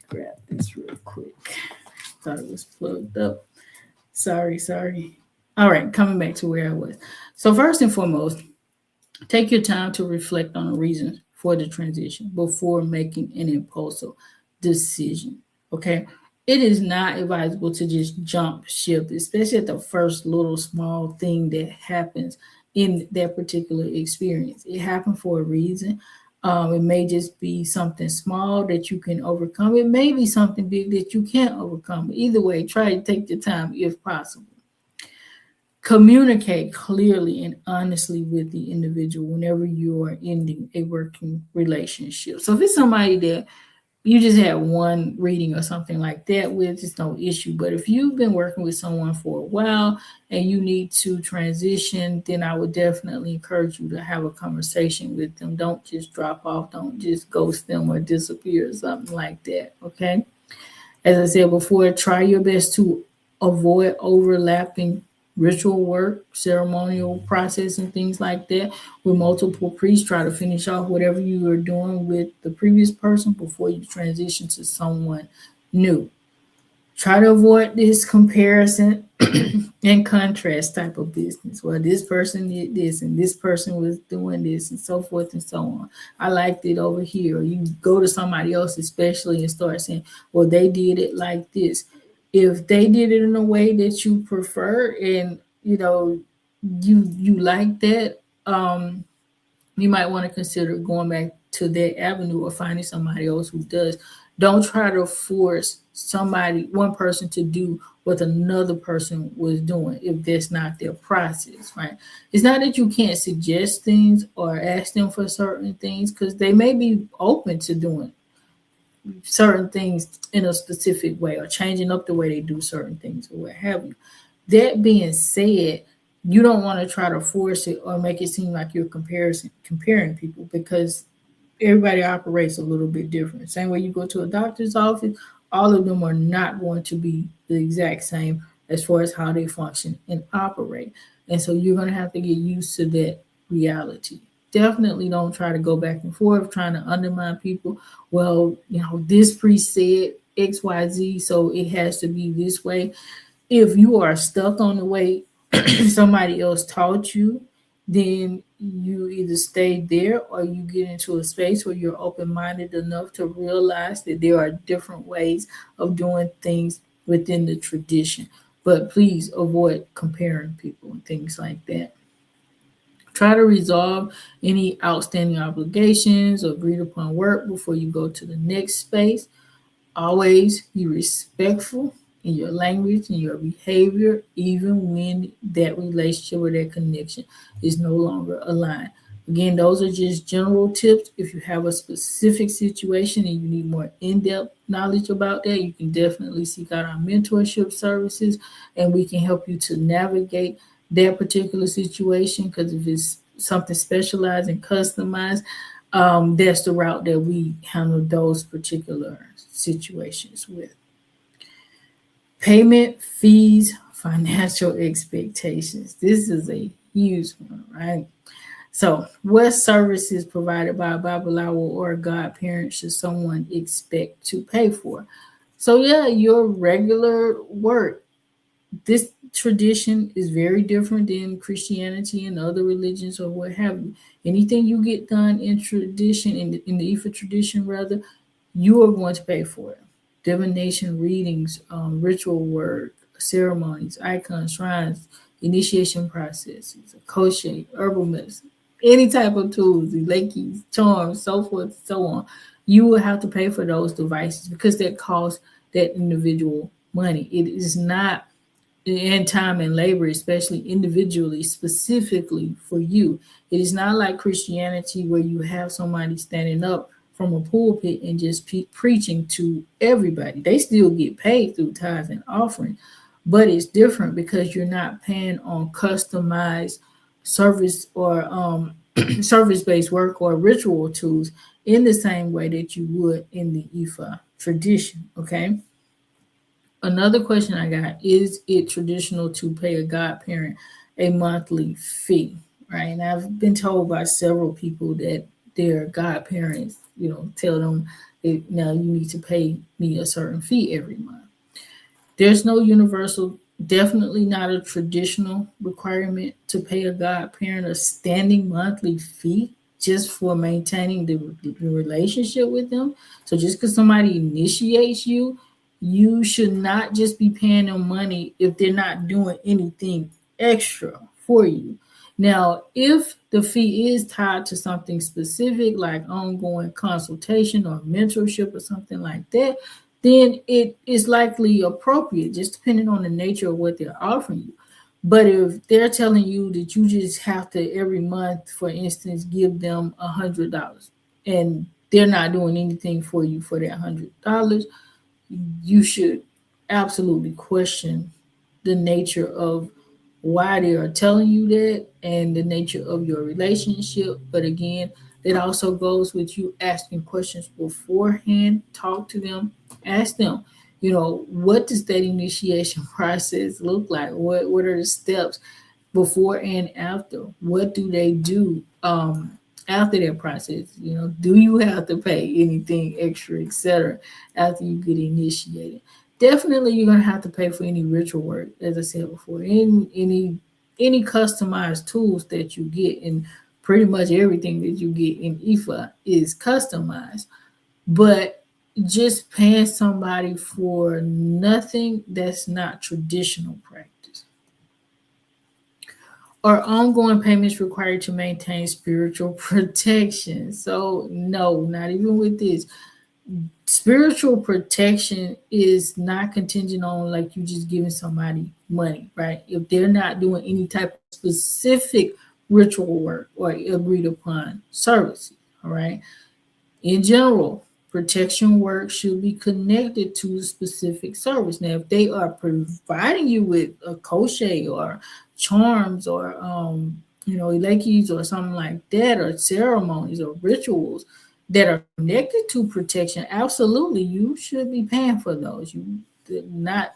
Grab this real quick. Thought it was plugged up. Sorry. All right, coming back to where I was. So first and foremost, take your time to reflect on the reasons for the transition before making an impulsive decision. Okay. It is not advisable to just jump ship, especially at the first little small thing that happens in that particular experience. It happened for a reason. It may just be something small that you can overcome. It may be something big that you can't overcome. Either way, try to take your time if possible. Communicate clearly and honestly with the individual whenever you are ending a working relationship. So if it's somebody that you just had one reading or something like that with, it's no issue. But if you've been working with someone for a while and you need to transition, then I would definitely encourage you to have a conversation with them. Don't just drop off. Don't just ghost them or disappear or something like that. Okay. As I said before, try your best to avoid overlapping ritual work, ceremonial process, and things like that with multiple priests. Try to finish off whatever you are doing with the previous person before you transition to someone new. Try to avoid this comparison and contrast type of business. Well, this person did this and this person was doing this and so forth and so on. I liked it over here. Or you go to somebody else, especially, and start saying, well, they did it like this. If they did it in a way that you prefer and you like that, you might want to consider going back to that avenue or finding somebody else who does. Don't try to force one person to do what another person was doing if that's not their process, right? It's not that you can't suggest things or ask them for certain things, because they may be open to doing certain things in a specific way or changing up the way they do certain things or what have you. That being said, you don't want to try to force it or make it seem like you're comparing people, because everybody operates a little bit different. Same way you go to a doctor's office, all of them are not going to be the exact same as far as how they function and operate. And so you're going to have to get used to that reality. Definitely don't try to go back and forth trying to undermine people. Well, this priest said XYZ, so it has to be this way. If you are stuck on the way somebody else taught you, then you either stay there or you get into a space where you're open-minded enough to realize that there are different ways of doing things within the tradition. But please avoid comparing people and things like that. Try to resolve any outstanding obligations or agreed upon work before you go to the next space. Always be respectful in your language and your behavior, even when that relationship or that connection is no longer aligned. Again, those are just general tips. If you have a specific situation and you need more in-depth knowledge about that, you can definitely seek out our mentorship services, and we can help you to navigate that particular situation, because if it's something specialized and customized, that's the route that we handle those particular situations with. Payment, fees, financial expectations. This is a huge one, right? So, what services provided by a Babaláwo or a godparent should someone expect to pay for? So, yeah, your regular work. This tradition is very different than Christianity and other religions or what have you. Anything you get done in tradition, in the Ifa tradition rather, you are going to pay for it. divination readings, ritual work, ceremonies, icons, shrines, initiation processes, crochet, herbal medicine, any type of tools, lekis, charms, so forth, so on. You will have to pay for those devices because that costs that individual money. It is not in time and labor, especially individually, specifically for you. It is not like Christianity where you have somebody standing up from a pulpit and just preaching to everybody. They still get paid through tithes and offering, but it's different because you're not paying on customized service or service-based work or ritual tools in the same way that you would in the Ifa tradition. Okay. Another question I got, is it traditional to pay a godparent a monthly fee? Right. And I've been told by several people that their godparents, tell them that now you need to pay me a certain fee every month. There's no universal, definitely not a traditional requirement to pay a godparent a standing monthly fee just for maintaining the relationship with them. So just because somebody initiates you, you should not just be paying them money if they're not doing anything extra for you. Now, if the fee is tied to something specific, like ongoing consultation or mentorship or something like that, then it is likely appropriate, just depending on the nature of what they're offering you. But if they're telling you that you just have to every month, for instance, give them $100 and they're not doing anything for you for that $100, you should absolutely question the nature of why they are telling you that and the nature of your relationship. But again, it also goes with you asking questions beforehand. Talk to them, ask them, what does that initiation process look like? What are the steps before and after? What do they do after that process? Do you have to pay anything extra, etc., after you get initiated? Definitely, you're gonna have to pay for any ritual work, as I said before, in any customized tools that you get, and pretty much everything that you get in Ifa is customized. But just paying somebody for nothing, that's not traditional practice. Are ongoing payments required to maintain spiritual protection? So no, not even with this. Spiritual protection is not contingent on like you just giving somebody money, right? If they're not doing any type of specific ritual work or agreed upon services, all right? In general, protection work should be connected to a specific service. Now, if they are providing you with a crochet or charms or lekis or something like that, or ceremonies or rituals that are connected to protection, absolutely, you should be paying for those. You did not.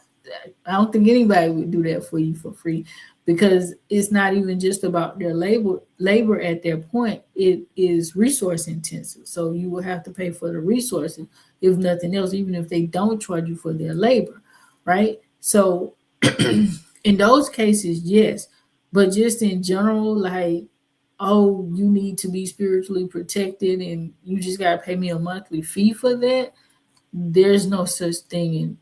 I don't think anybody would do that for you for free, because it's not even just about their labor at their point. It is resource intensive. So you will have to pay for the resources, if nothing else, even if they don't charge you for their labor, right? So in those cases, yes. But just in general, like, oh, you need to be spiritually protected and you just got to pay me a monthly fee for that, there's no such thing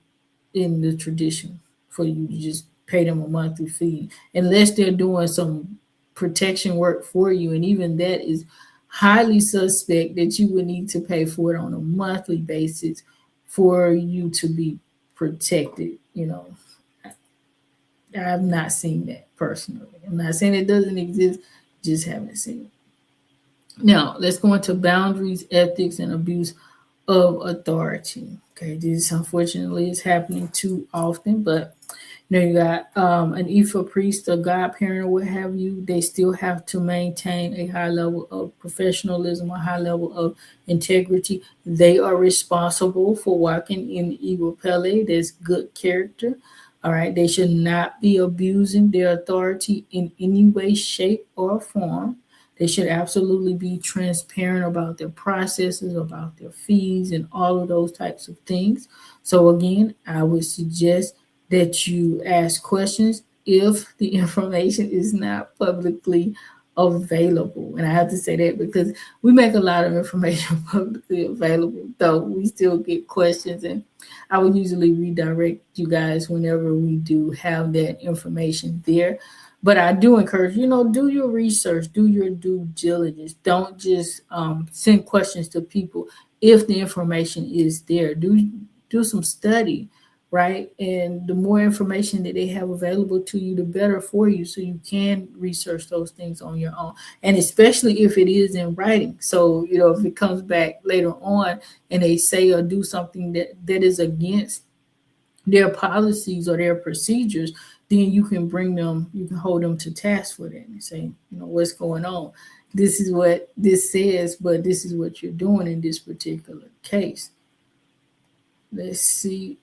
in the tradition for you to just pay them a monthly fee unless they're doing some protection work for you. And even that is highly suspect that you would need to pay for it on a monthly basis for you to be protected. I've not seen that personally. I'm not saying it doesn't exist, just haven't seen it. Now, let's go into boundaries, ethics, and abuse of authority. Okay, this unfortunately is happening too often, but you got an Ifa priest, a godparent, or what have you. They still have to maintain a high level of professionalism, a high level of integrity. They are responsible for walking in Igbo Pele. There's good character. All right, they should not be abusing their authority in any way, shape, or form. They should absolutely be transparent about their processes, about their fees, and all of those types of things. So again, I would suggest that you ask questions if the information is not publicly available. And I have to say that because we make a lot of information publicly available, though we still get questions, and I would usually redirect you guys whenever we do have that information there. But I do encourage, do your research, do your due diligence. Don't just send questions to people if the information is there. Do some study, right? And the more information that they have available to you, the better for you, so you can research those things on your own. And especially if it is in writing. So, if it comes back later on and they say or do something that is against their policies or their procedures, then you can hold them to task for that and say, what's going on? This is what this says, but this is what you're doing in this particular case. Let's see.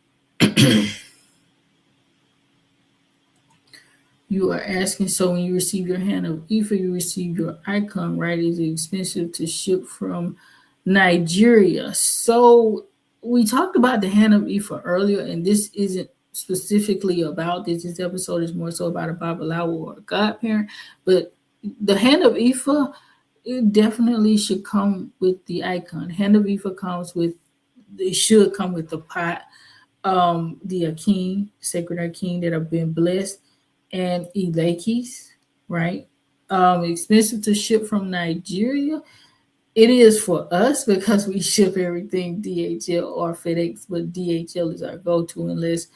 You are asking, so when you receive your hand of Ifa, you receive your icon, right? Is it expensive to ship from Nigeria? So we talked about the hand of Ifa earlier, and this isn't specifically about this. This episode is more so about a Babaláwo or a godparent. But the hand of Ifa, it definitely should come with the icon. Hand of Ifa should come with the pot, the Akin, sacred Akin that have been blessed, and Ilekis, right? Expensive to ship from Nigeria. It is for us because we ship everything DHL or FedEx, but DHL is our go-to unless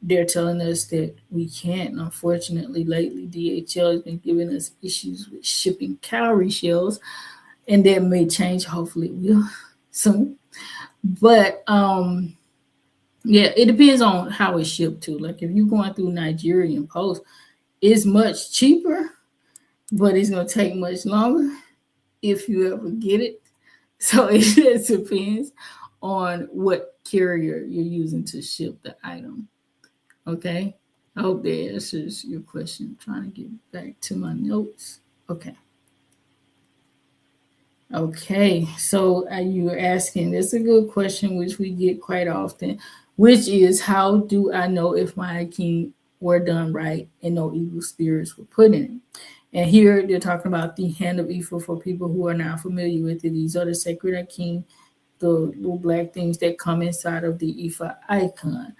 they're telling us that we can't. Unfortunately, lately DHL has been giving us issues with shipping cowrie shells, and that may change. Hopefully it will soon. But yeah, it depends on how it's shipped to. Like if you're going through Nigerian post, it's much cheaper, but it's gonna take much longer if you ever get it. So it just depends on what carrier you're using to ship the item. Okay. I hope that answers your question. I'm trying to get back to my notes. Okay. Okay, so you were asking, that's a good question, which we get quite often, which is, how do I know if my Akin were done right and no evil spirits were put in it? And here they're talking about the hand of Ifa for people who are not familiar with it. These are the sacred Akin, the little black things that come inside of the Ifa icon.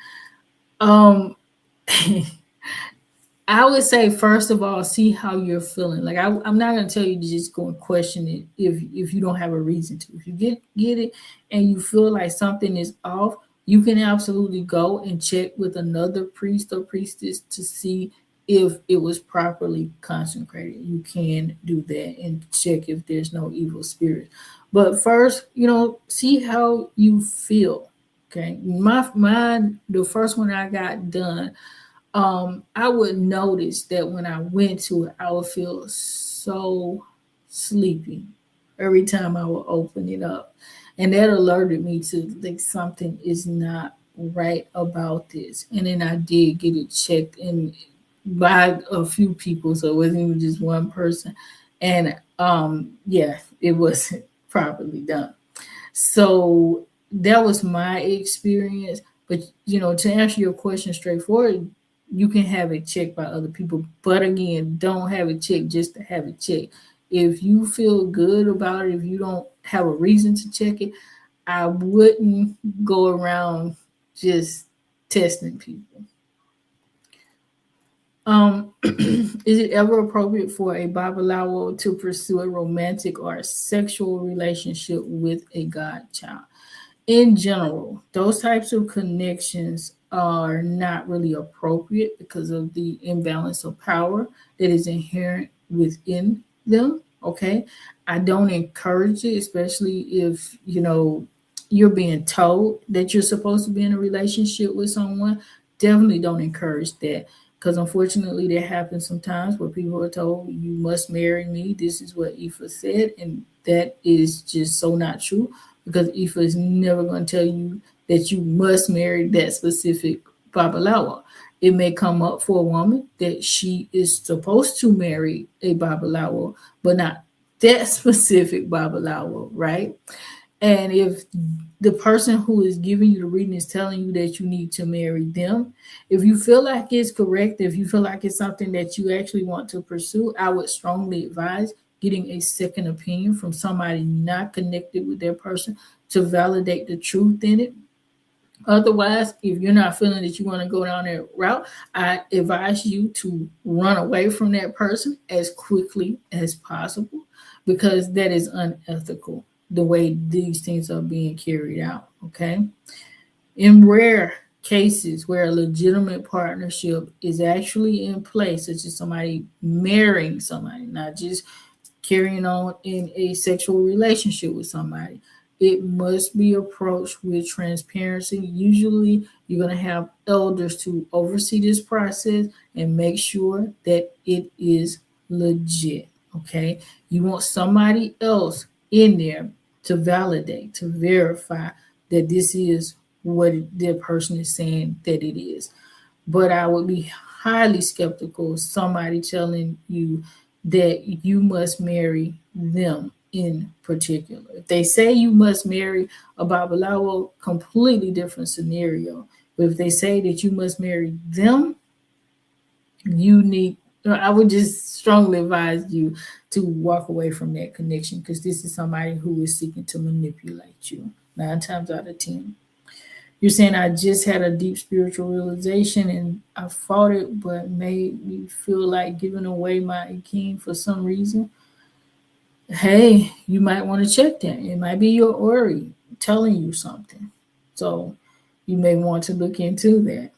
I would say, first of all, see how you're feeling. Like I'm not going to tell you to just go and question it if you don't have a reason to. If you get it and you feel like something is off, you can absolutely go and check with another priest or priestess to see if it was properly consecrated. You can do that and check if there's no evil spirit. But first, see how you feel. Okay, the first one I got done, I would notice that when I went to it, I would feel so sleepy every time I would open it up. And that alerted me to like something is not right about this. And then I did get it checked in by a few people, so it wasn't even just one person. And yeah, it wasn't properly done. So that was my experience. But to answer your question straightforward, you can have it checked by other people. But again, don't have it checked just to have it checked. If you feel good about it, if you don't have a reason to check it, I wouldn't go around just testing people. Is it ever appropriate for a Babaláwo to pursue a romantic or a sexual relationship with a godchild? In general, those types of connections are not really appropriate because of the imbalance of power that is inherent within them. Okay. I don't encourage it, especially if, you're being told that you're supposed to be in a relationship with someone. Definitely don't encourage that. Because unfortunately, that happens sometimes where people are told, you must marry me. This is what Ifa said. And that is just so not true, because Ifa is never going to tell you that you must marry that specific Babaláwo. It may come up for a woman that she is supposed to marry a Babaláwo, but not that specific Babaláwo, right? And if the person who is giving you the reading is telling you that you need to marry them, if you feel like it's correct, if you feel like it's something that you actually want to pursue, I would strongly advise getting a second opinion from somebody not connected with their person to validate the truth in it. Otherwise, if you're not feeling that you want to go down that route, I advise you to run away from that person as quickly as possible, because that is unethical the way these things are being carried out. Okay. In rare cases where a legitimate partnership is actually in place, such as somebody marrying somebody, not just carrying on in a sexual relationship with somebody, it must be approached with transparency. Usually, you're going to have elders to oversee this process and make sure that it is legit. Okay. You want somebody else in there to validate, to verify that this is what the person is saying that it is. But I would be highly skeptical of somebody telling you that you must marry them in particular. If they say you must marry a Babaláwo, completely different scenario. But if they say that you must marry them, you need, I would just strongly advise you to walk away from that connection, because this is somebody who is seeking to manipulate you 9 times out of 10. You're saying I just had a deep spiritual realization and I fought it, but made me feel like giving away my king for some reason. Hey, you might want to check that. It might be your Ori telling you something. So you may want to look into that.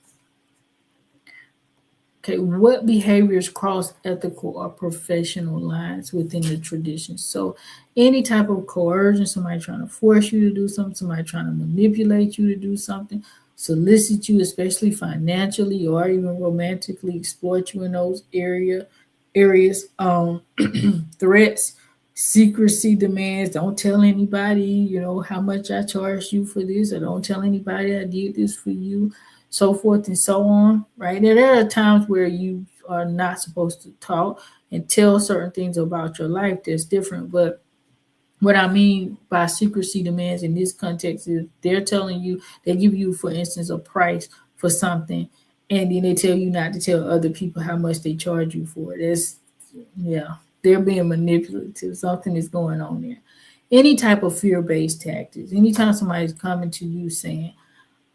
Okay, what behaviors cross ethical or professional lines within the tradition? So, any type of coercion, somebody trying to force you to do something, somebody trying to manipulate you to do something, solicit you, especially financially or even romantically, exploit you in those areas. Threats, secrecy demands. Don't tell anybody, how much I charged you for this, or don't tell anybody I did this for you, so forth and so on, right? And there are times where you are not supposed to talk and tell certain things about your life that's different. But what I mean by secrecy demands in this context is they're telling you, they give you, for instance, a price for something, and then they tell you not to tell other people how much they charge you for it. Yeah, they're being manipulative. Something is going on there. Any type of fear based tactics, anytime somebody's coming to you saying,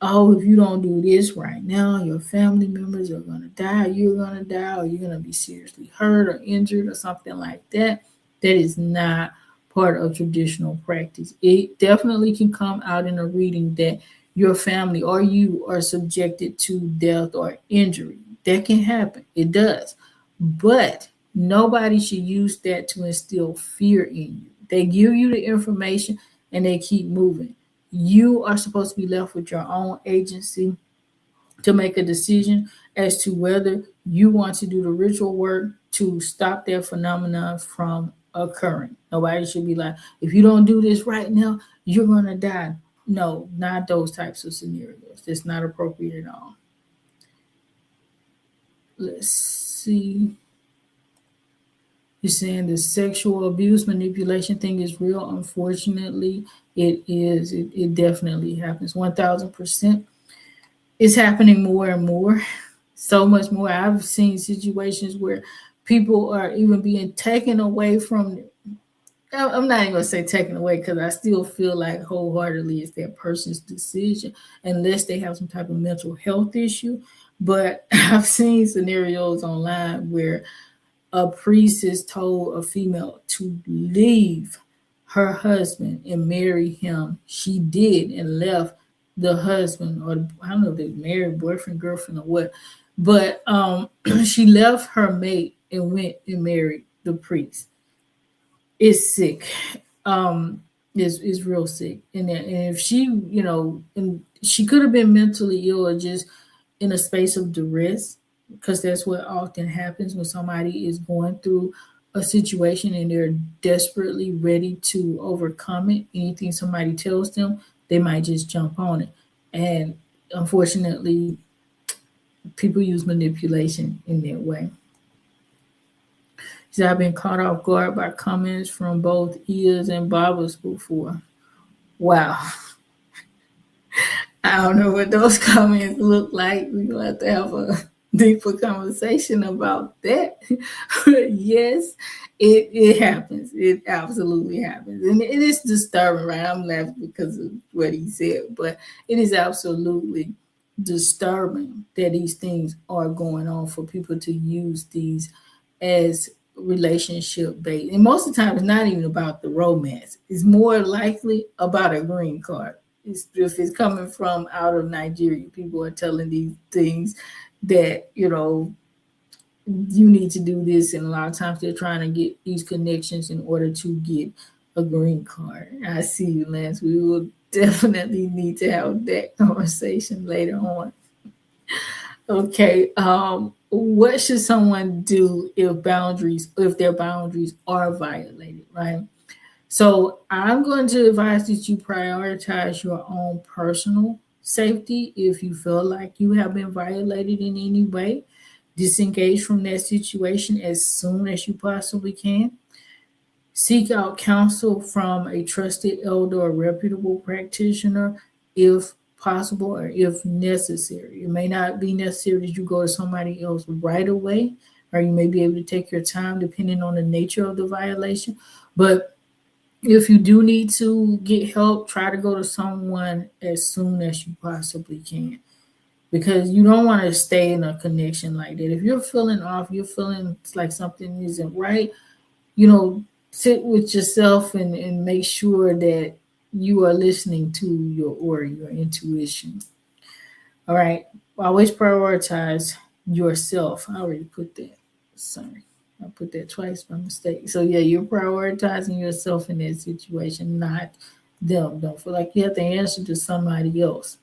oh, if you don't do this right now, your family members are going to die, you're going to die, or you're going to be seriously hurt or injured or something like that, that is not part of traditional practice. It definitely can come out in a reading that your family or you are subjected to death or injury. That can happen. It does. But nobody should use that to instill fear in you. They give you the information and they keep moving. You are supposed to be left with your own agency to make a decision as to whether you want to do the ritual work to stop that phenomenon from occurring. Nobody should be like, if you don't do this right now, you're going to die. No, not those types of scenarios. That's not appropriate at all. Let's see. You're saying the sexual abuse manipulation thing is real. Unfortunately, it is. It definitely happens. 1000%. It's happening more and more. So much more. I've seen situations where people are even being taken away from. I'm not even going to say taken away, because I still feel like wholeheartedly it's that person's decision, unless they have some type of mental health issue. But I've seen scenarios online where a priest has told a female to leave her husband and marry him. She did and left the husband, or I don't know if they married, boyfriend, girlfriend, or what. But she left her mate and went and married the priest. It's sick. Is real sick. And if she, and she could have been mentally ill or just in a space of duress, because that's what often happens when somebody is going through a situation and they're desperately ready to overcome it. Anything somebody tells them, they might just jump on it. And unfortunately, people use manipulation in that way. So I've been caught off guard by comments from both ears and Babas before. Wow. I don't know what those comments look like. We're going to have a deeper conversation about that. Yes, it happens. It absolutely happens. And it is disturbing, right? I'm laughing because of what he said, but it is absolutely disturbing that these things are going on for people to use these as relationship bait. And most of the time, it's not even about the romance, it's more likely about a green card. If it's coming from out of Nigeria, people are telling these things that, you need to do this. And a lot of times they're trying to get these connections in order to get a green card. I see you, Lance. We will definitely need to have that conversation later on. Okay. What should someone do if their boundaries are violated, right? So I'm going to advise that you prioritize your own personal safety. If you feel like you have been violated in any way, disengage from that situation as soon as you possibly can. Seek out counsel from a trusted elder or reputable practitioner if possible or if necessary. It may not be necessary that you go to somebody else right away, or you may be able to take your time depending on the nature of the violation. But if you do need to get help, try to go to someone as soon as you possibly can, because you don't want to stay in a connection like that. If you're feeling off, you're feeling like something isn't right, sit with yourself and make sure that you are listening to your aura, your intuition. All right. Always prioritize yourself. I already put that. Sorry. I put that twice by mistake. So yeah, you're prioritizing yourself in that situation, not them. Don't feel like you have to answer to somebody else.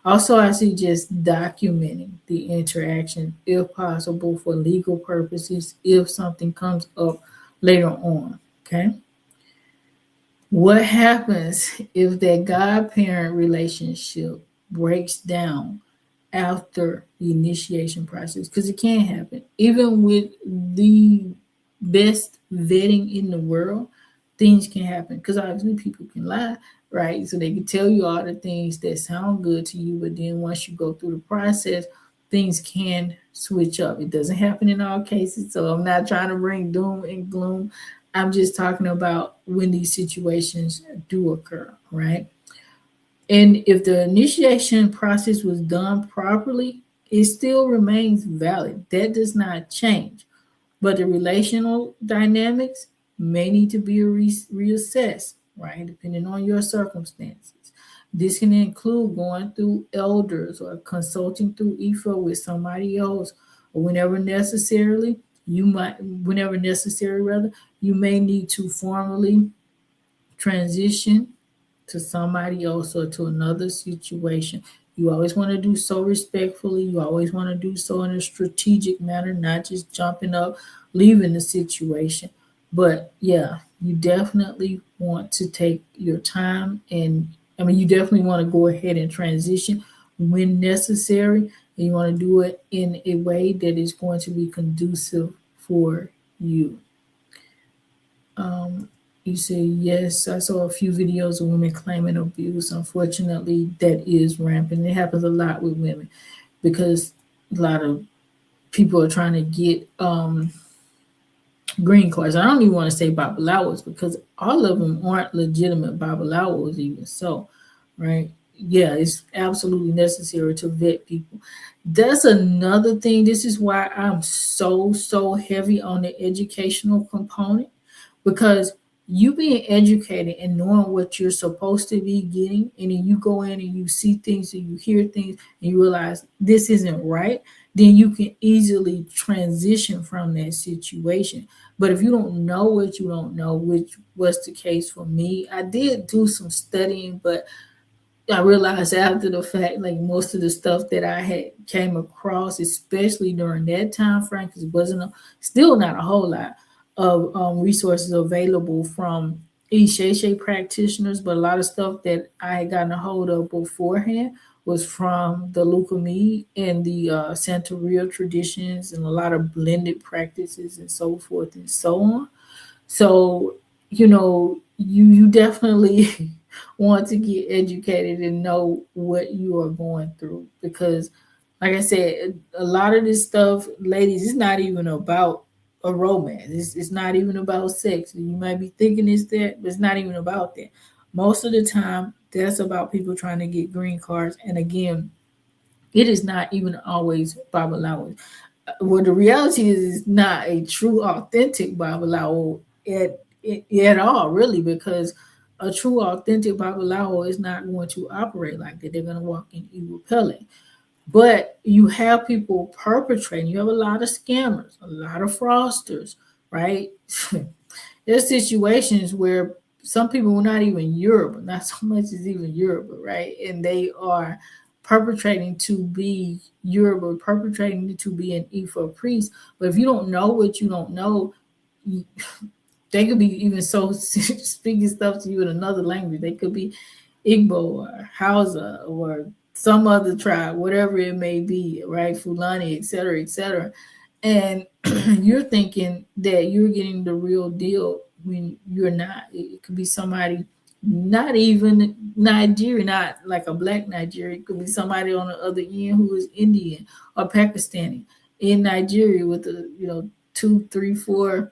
Also, I suggest documenting the interaction if possible for legal purposes if something comes up later on. Okay. What happens if that godparent relationship breaks down after the initiation process? Because it can happen. Even with the best vetting in the world, things can happen. Because obviously people can lie, right? So they can tell you all the things that sound good to you, but then once you go through the process, things can switch up. It doesn't happen in all cases. So I'm not trying to bring doom and gloom. I'm just talking about when these situations do occur, right? And if the initiation process was done properly, it still remains valid. That does not change. But the relational dynamics may need to be reassessed, right? Depending on your circumstances. This can include going through elders or consulting through Ifá with somebody else, or whenever necessary, rather, you may need to formally transition to somebody else or to another situation. You always want to do so respectfully. You always want to do so in a strategic manner, not just jumping up, leaving the situation. But yeah, you definitely want to take your time, and you definitely want to go ahead and transition when necessary. And you want to do it in a way that is going to be conducive for you. You say, yes, I saw a few videos of women claiming abuse. Unfortunately, that is rampant. It happens a lot with women because a lot of people are trying to get green cards. I don't even want to say Babalawos because all of them aren't legitimate Babalawos even so, right? Yeah, it's absolutely necessary to vet people. That's another thing. This is why I'm so heavy on the educational component, because you being educated and knowing what you're supposed to be getting, and then you go in and you see things and you hear things and you realize this isn't right, then you can easily transition from that situation. But if you don't know what you don't know, which was the case for me, I did do some studying, but I realized after the fact, like most of the stuff that I had came across, especially during that time frame, because it wasn't still not a whole lot of resources available from Ishe practitioners, but a lot of stuff that I had gotten a hold of beforehand was from the Lukumi and the Santeria traditions and a lot of blended practices and so forth and so on. So, you definitely want to get educated and know what you are going through. Because, like I said, a lot of this stuff, ladies, it's not even about a romance. It's not even about sex. You might be thinking it's that, but it's not even about that. Most of the time, that's about people trying to get green cards. And again, it is not even always Babaláwo. Well, the reality is, it's not a true, authentic Babaláwo at all, really, because a true, authentic Babaláwo is not going to operate like that. They're going to walk in evil pelling. But you have people perpetrating. You have a lot of scammers, a lot of fraudsters, right? There's situations where some people are not even Yoruba, not so much as even Yoruba, right? And they are perpetrating to be Yoruba, perpetrating to be an Ifa priest. But if you don't know what you don't know, they could be even so speaking stuff to you in another language. They could be Igbo or Hausa or some other tribe, whatever it may be, right? Fulani, et cetera, et cetera. And you're thinking that you're getting the real deal when you're not. It could be somebody not even Nigerian, not like a black Nigerian. It could be somebody on the other end who is Indian or Pakistani in Nigeria with a 2, 3, 4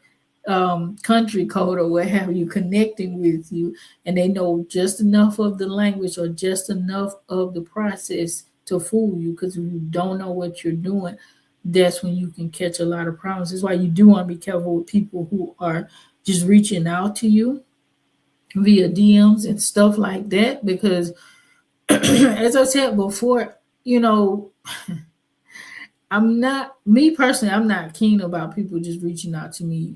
country code or what have you connecting with you, and they know just enough of the language or just enough of the process to fool you. Because if you don't know what you're doing, that's when you can catch a lot of problems. That's why you do want to be careful with people who are just reaching out to you via DMs and stuff like that. Because as I said before, me personally, I'm not keen about people just reaching out to me,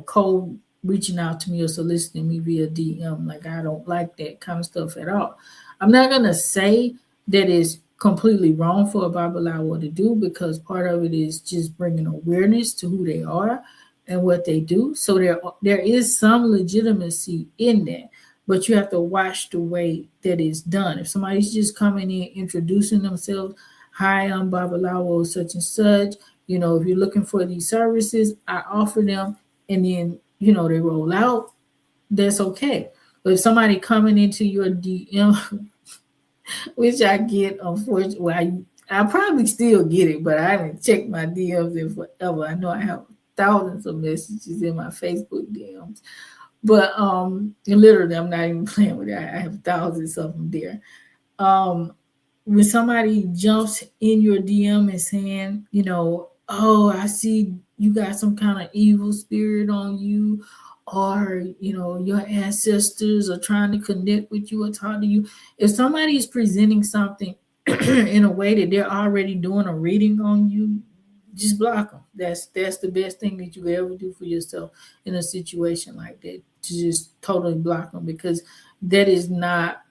cold reaching out to me or soliciting me via DM. Like, I don't like that kind of stuff at all. I'm not going to say that it's completely wrong for a Babaláwo to do, because part of it is just bringing awareness to who they are and what they do. So there is some legitimacy in that, but you have to watch the way that it's done. If somebody's just coming in, introducing themselves, hi, I'm Babaláwo, such and such. If you're looking for these services, I offer them, and then, they roll out, that's okay. But if somebody coming into your DM, which I get, unfortunately, well, I probably still get it, but I haven't checked my DMs in forever. I know I have thousands of messages in my Facebook DMs, but literally, I'm not even playing with it. I have thousands of them there. When somebody jumps in your DM and saying, oh, I see you got some kind of evil spirit on you, or, your ancestors are trying to connect with you or talk to you. If somebody is presenting something in a way that they're already doing a reading on you, just block them. That's the best thing that you could ever do for yourself in a situation like that. To just totally block them, because that is not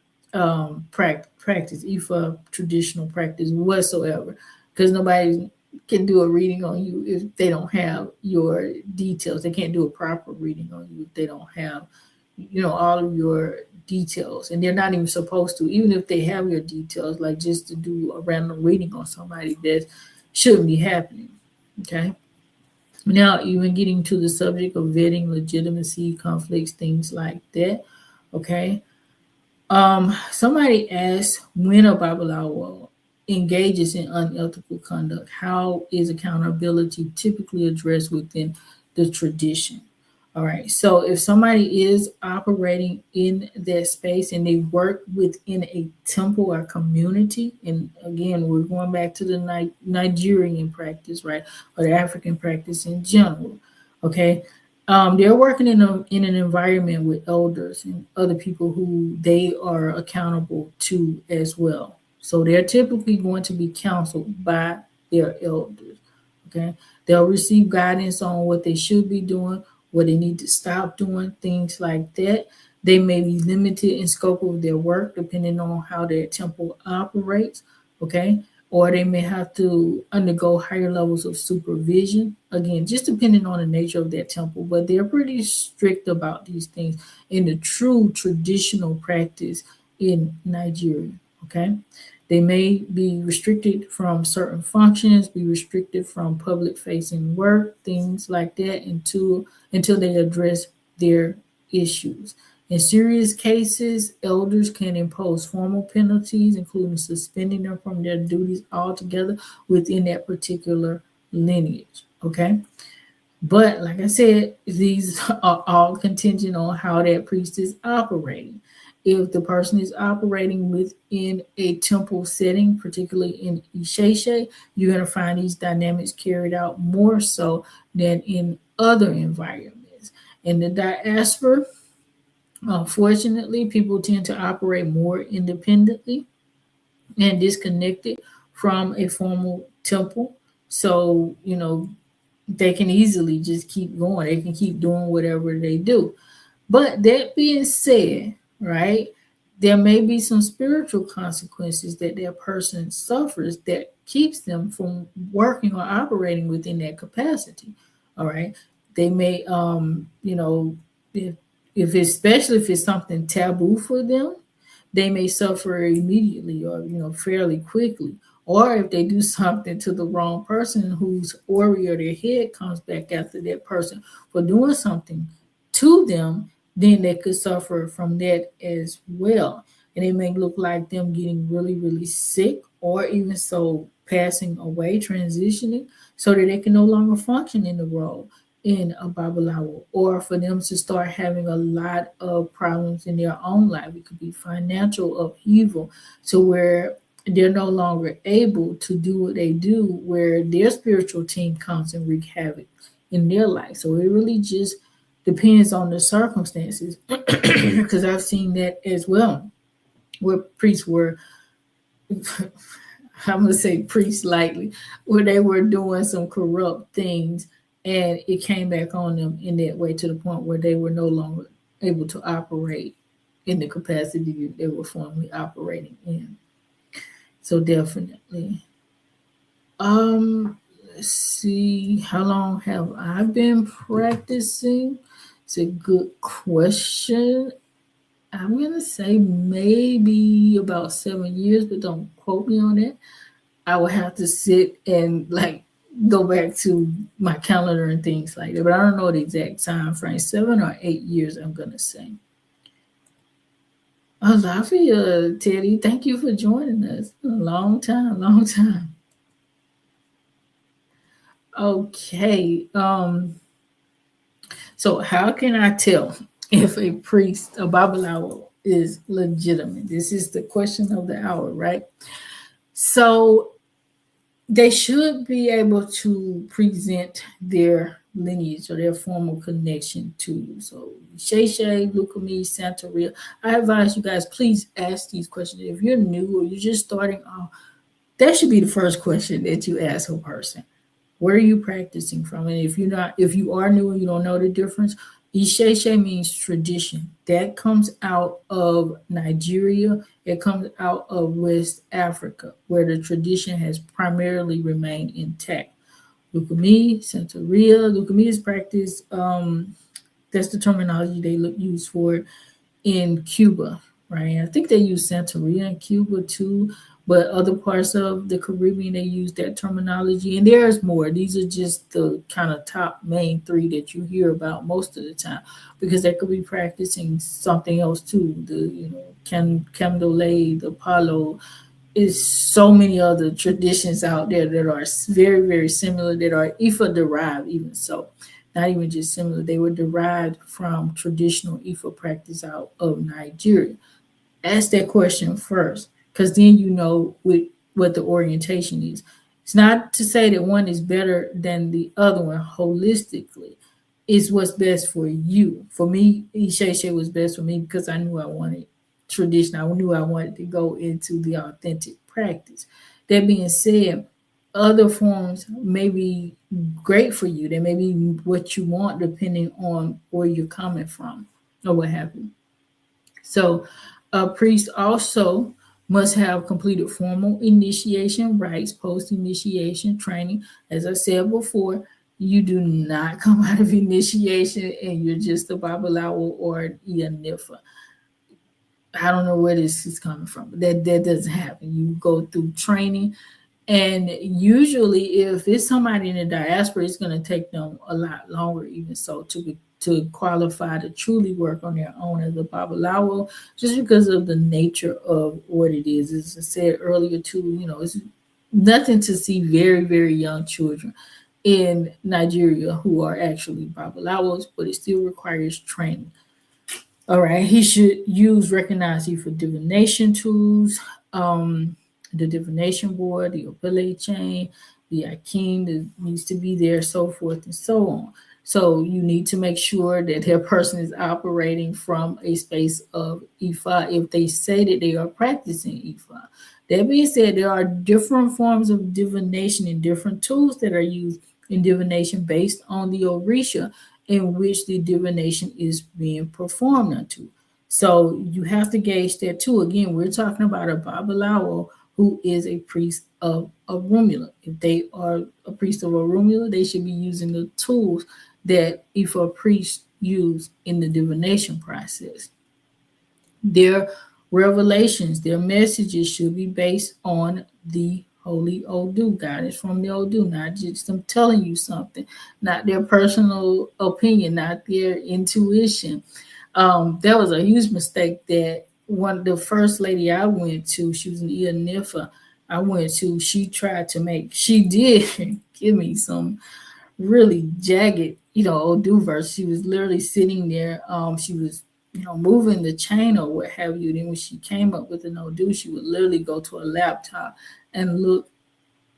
practice, Ifa traditional practice whatsoever. Because nobody can do a reading on you if they don't have your details. They can't do a proper reading on you if they don't have, all of your details. And they're not even supposed to, even if they have your details, like just to do a random reading on somebody, that shouldn't be happening. Okay. Now, even getting to the subject of vetting, legitimacy, conflicts, things like that. Okay. Somebody asked, when a Babaláwo engages in unethical conduct, how is accountability typically addressed within the tradition? All right. So if somebody is operating in that space and they work within a temple or community, and again, we're going back to the Nigerian practice, right, or the African practice in general. Okay. They're working in an environment with elders and other people who they are accountable to as well. So they're typically going to be counseled by their elders. Okay. They'll receive guidance on what they should be doing, what they need to stop doing, things like that. They may be limited in scope of their work depending on how their temple operates. Okay. Or they may have to undergo higher levels of supervision. Again, just depending on the nature of their temple, but they're pretty strict about these things in the true traditional practice in Nigeria. Okay. They may be restricted from certain functions, be restricted from public facing work, things like that, until they address their issues. In serious cases, elders can impose formal penalties, including suspending them from their duties altogether within that particular lineage. Okay. But like I said, these are all contingent on how that priest is operating. If the person is operating within a temple setting, particularly in Isheshe, you're going to find these dynamics carried out more so than in other environments. In the diaspora, unfortunately, people tend to operate more independently and disconnected from a formal temple. So, they can easily just keep going. They can keep doing whatever they do. But that being said, right, there may be some spiritual consequences that that person suffers that keeps them from working or operating within that capacity. All right. They may, if, especially if it's something taboo for them, they may suffer immediately or, fairly quickly. Or if they do something to the wrong person whose aura or their head comes back after that person for doing something to them, then they could suffer from that as well. And it may look like them getting really, really sick or even so passing away, transitioning, so that they can no longer function in the role in a Babaláwo, or for them to start having a lot of problems in their own life. It could be financial upheaval to where they're no longer able to do what they do, where their spiritual team comes and wreak havoc in their life. So it really just depends on the circumstances, because I've seen that as well, where priests were, I'm going to say priests lightly, where they were doing some corrupt things and it came back on them in that way to the point where they were no longer able to operate in the capacity they were formerly operating in. So definitely. Let's see, how long have I been practicing? It's a good question. I'm gonna say maybe about 7 years, but don't quote me on it. I would have to sit and go back to my calendar and things like that. But I don't know the exact time frame. 7 or 8 years, I'm gonna say. Alafia, Teddy, thank you for joining us. A long time, long time. Okay. So how can I tell if a priest, a Babaláwo, is legitimate? This is the question of the hour, right? So they should be able to present their lineage or their formal connection to you. So Sheshe, Lukumi, Santeria. I advise you guys, please ask these questions. If you're new or you're just starting off, that should be the first question that you ask a person. Where are you practicing from? And if you are new and you don't know the difference, Isheshe means tradition. That comes out of Nigeria. It comes out of West Africa, where the tradition has primarily remained intact. Lukumi, Santeria. Lukumi is practiced. That's the terminology they use for it in Cuba, right? I think they use Santeria in Cuba too, but other parts of the Caribbean, they use that terminology. And there's more. These are just the kind of top main three that you hear about most of the time, because they could be practicing something else too. The, Candomblé, the Palo, is so many other traditions out there that are very, very similar, that are Ifa derived, even so. Not even just similar, they were derived from traditional Ifa practice out of Nigeria. Ask that question first, because then you know what the orientation is. It's not to say that one is better than the other one holistically. It's what's best for you. For me, Isheshe was best for me because I knew I wanted tradition. I knew I wanted to go into the authentic practice. That being said, other forms may be great for you. They may be what you want depending on where you're coming from or what have you. So a priest also must have completed formal initiation rites, post-initiation training. As I said before, you do not come out of initiation and you're just a Babaláwo or Nifa. I don't know where this is coming from. That doesn't happen. You go through training, and usually if it's somebody in the diaspora, it's going to take them a lot longer, even so, to qualify to truly work on their own as a Babaláwo, just because of the nature of what it is. As I said earlier too, it's nothing to see very, very young children in Nigeria who are actually Babalawos, but it still requires training. All right, he should use recognize for divination tools, the divination board, the obele chain, the akin that needs to be there, so forth and so on. So you need to make sure that their person is operating from a space of Ifa if they say that they are practicing Ifa. That being said, there are different forms of divination and different tools that are used in divination based on the Orisha in which the divination is being performed unto. So you have to gauge that too. Again, we're talking about a Babalawo who is a priest of Orunmila. If they are a priest of Orunmila, they should be using the tools that Ifa priests use in the divination process. Their revelations, their messages should be based on the Holy Odu, guidance from the Odu, not just them telling you something, not their personal opinion, not their intuition. That was a huge mistake that the first lady I went to, she was an Nifa, I went to, she did give me some really jagged, Odu verse. She was literally sitting there. She was, moving the chain or what have you. Then when she came up with an Odu, she would literally go to a laptop and look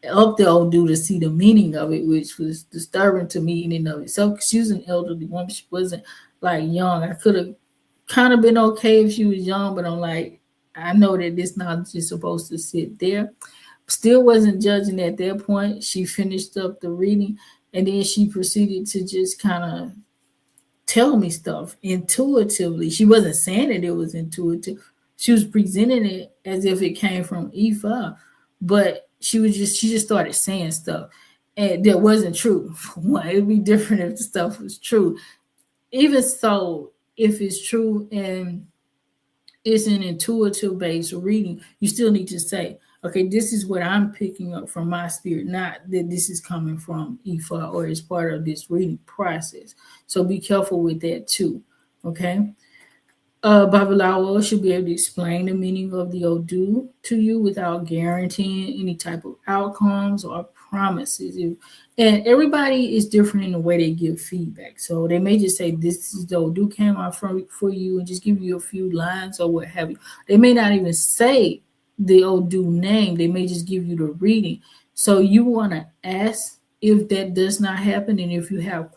up the Odu to see the meaning of it, which was disturbing to me in and of itself. She was an elderly woman. She wasn't like young. I could have kind of been okay if she was young, but I'm like, I know that this knowledge is supposed to sit there. Still wasn't judging at that point. She finished up the reading and then she proceeded to just kind of tell me stuff intuitively. She wasn't saying that it was intuitive. She was presenting it as if it came from Ifa, but she just started saying stuff and that wasn't true. It'd be different if the stuff was true. Even so, if it's true and it's an intuitive based reading, you still need to say, okay, this is what I'm picking up from my spirit, not that this is coming from Ifa or is part of this reading process. So be careful with that too. Okay. Babalawo should be able to explain the meaning of the Odu to you without guaranteeing any type of outcomes or promises. And everybody is different in the way they give feedback. So they may just say, this is the Odu came out for you and just give you a few lines or what have you. They may not even say the Odu name. They may just give you the reading. So you want to ask if that does not happen, and if you have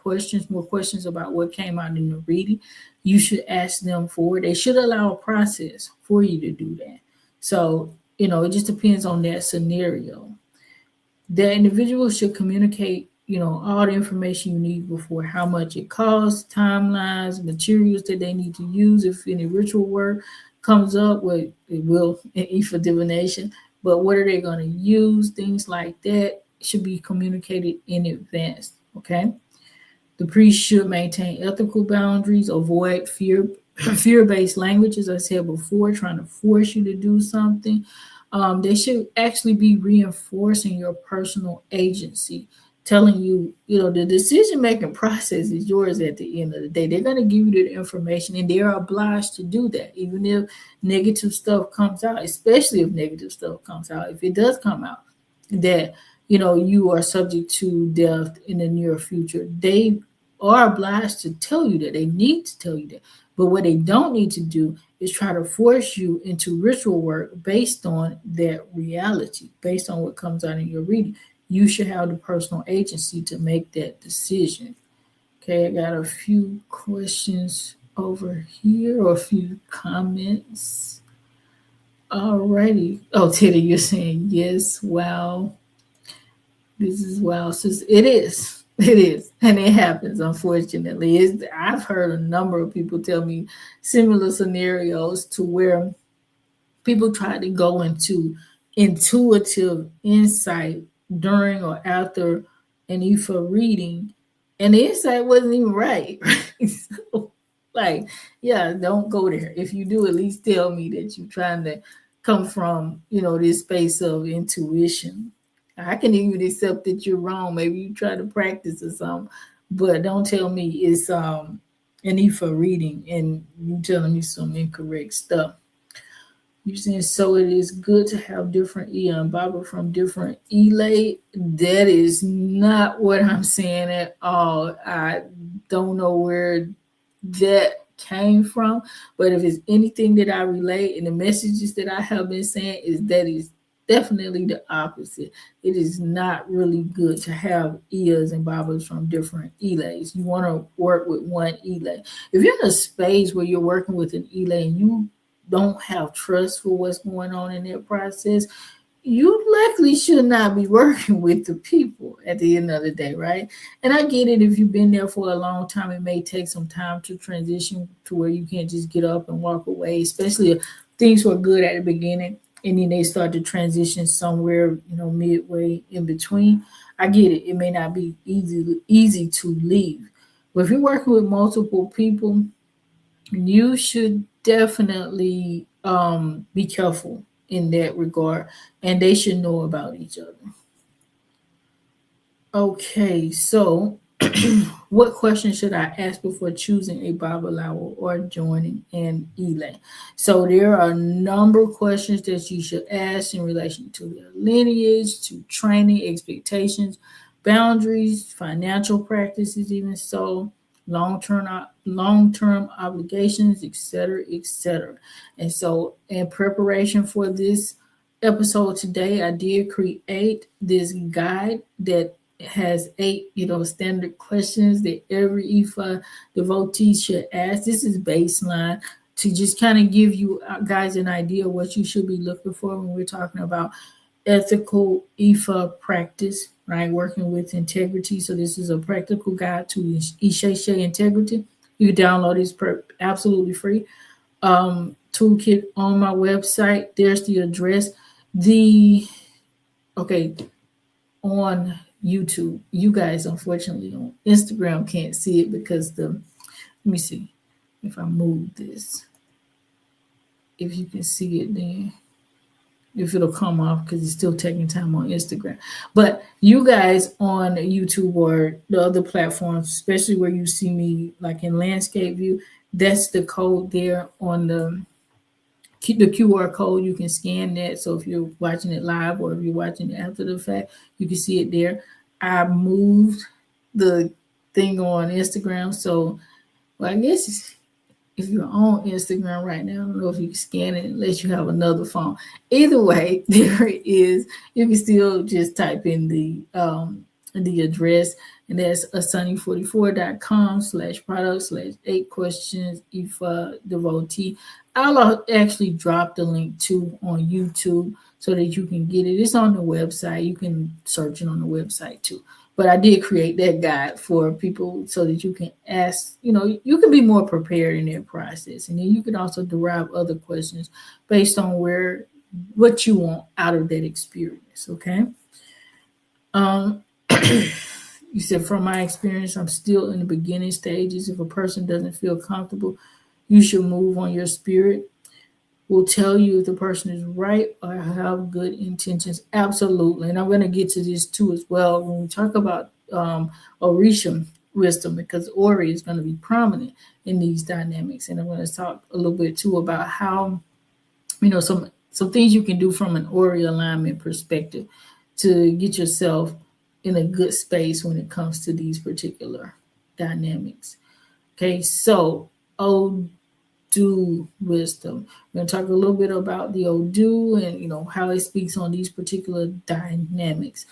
more questions about what came out in the reading, you should ask them for it. They should allow a process for you to do that. So, it just depends on that scenario. The individual should communicate, all the information you need before, how much it costs, timelines, materials that they need to use. If any ritual work comes up, it will for divination, but what are they going to use? Things like that should be communicated in advance. Okay. The priest should maintain ethical boundaries, avoid fear-based language, as I said before, trying to force you to do something. They should actually be reinforcing your personal agency, telling you, the decision-making process is yours at the end of the day. They're going to give you the information, and they are obliged to do that, even if negative stuff comes out, especially if negative stuff comes out. If it does come out that, you are subject to death in the near future, they are obliged to tell you that. They need to tell you that. But what they don't need to do is try to force you into ritual work based on that reality, based on what comes out in your reading. You should have the personal agency to make that decision. Okay, I got a few questions over here, or a few comments. Alrighty. Oh, Teddy, you're saying yes. Wow. This is wow. It is. It is. And it happens, unfortunately. I've heard a number of people tell me similar scenarios to where people try to go into intuitive insight during or after an Ifa reading, and the insight wasn't even right. So, don't go there. If you do, at least tell me that you're trying to come from, this space of intuition. I can even accept that you're wrong. Maybe you try to practice or something, but don't tell me it's an Ifá reading and you telling me some incorrect stuff. You're saying, so it is good to have different Iya and Baba from different Elay. That is not what I'm saying at all. I don't know where that came from, but if it's anything that I relate and the messages that I have been saying is definitely the opposite. It is not really good to have Iyas and Babas from different Elays. You want to work with one Elay. If you're in a space where you're working with an Elay and you don't have trust for what's going on in their process, you likely should not be working with the people at the end of the day, right? And I get it, if you've been there for a long time, it may take some time to transition to where you can't just get up and walk away, especially if things were good at the beginning and then they start to transition somewhere, midway in between. I get it. It may not be easy to leave. But if you're working with multiple people, you should definitely be careful in that regard, and they should know about each other. Okay, so what question should I ask before choosing a Babaláwo or joining an Elay? So there are a number of questions that you should ask in relation to their lineage, to training, expectations, boundaries, financial practices, even so, long-term obligations, etc., etc. And so, in preparation for this episode today, I did create this guide that has 8, standard questions that every Ifá devotee should ask. This is baseline to just kind of give you guys an idea of what you should be looking for when we're talking about ethical Ifá practice, right? Working with integrity. So this is a practical guide to Isheshe integrity. You can download this absolutely free. Toolkit on my website. There's the address. On YouTube. You guys, unfortunately, on Instagram can't see it because let me see if I move this. If you can see it, then if it'll come off, because it's still taking time on Instagram. But you guys on YouTube or the other platforms, especially where you see me like in landscape view, that's the code there on the QR code. You can scan that. So if you're watching it live or if you're watching it after the fact, you can see it there. I moved the thing on Instagram. So, I guess if you're on Instagram right now, I don't know if you can scan it unless you have another phone. Either way, there it is. You can still just type in the address, and that's asanee44.com/product/8 questions Ifá devotee. I'll actually drop the link too on YouTube so that you can get it. It's on the website. You can search it on the website too. But I did create that guide for people so that you can ask, you can be more prepared in their process. And then you can also derive other questions based on what you want out of that experience, okay? You said, from my experience, I'm still in the beginning stages. If a person doesn't feel comfortable, you should move on. Your spirit will tell you if the person is right or have good intentions. Absolutely. And I'm going to get to this too as well when we talk about Orisha wisdom, because Ori is going to be prominent in these dynamics. And I'm going to talk a little bit too about how, some things you can do from an Ori alignment perspective to get yourself in a good space when it comes to these particular dynamics. Okay, so Odu wisdom. We're going to talk a little bit about the Odu and how it speaks on these particular dynamics.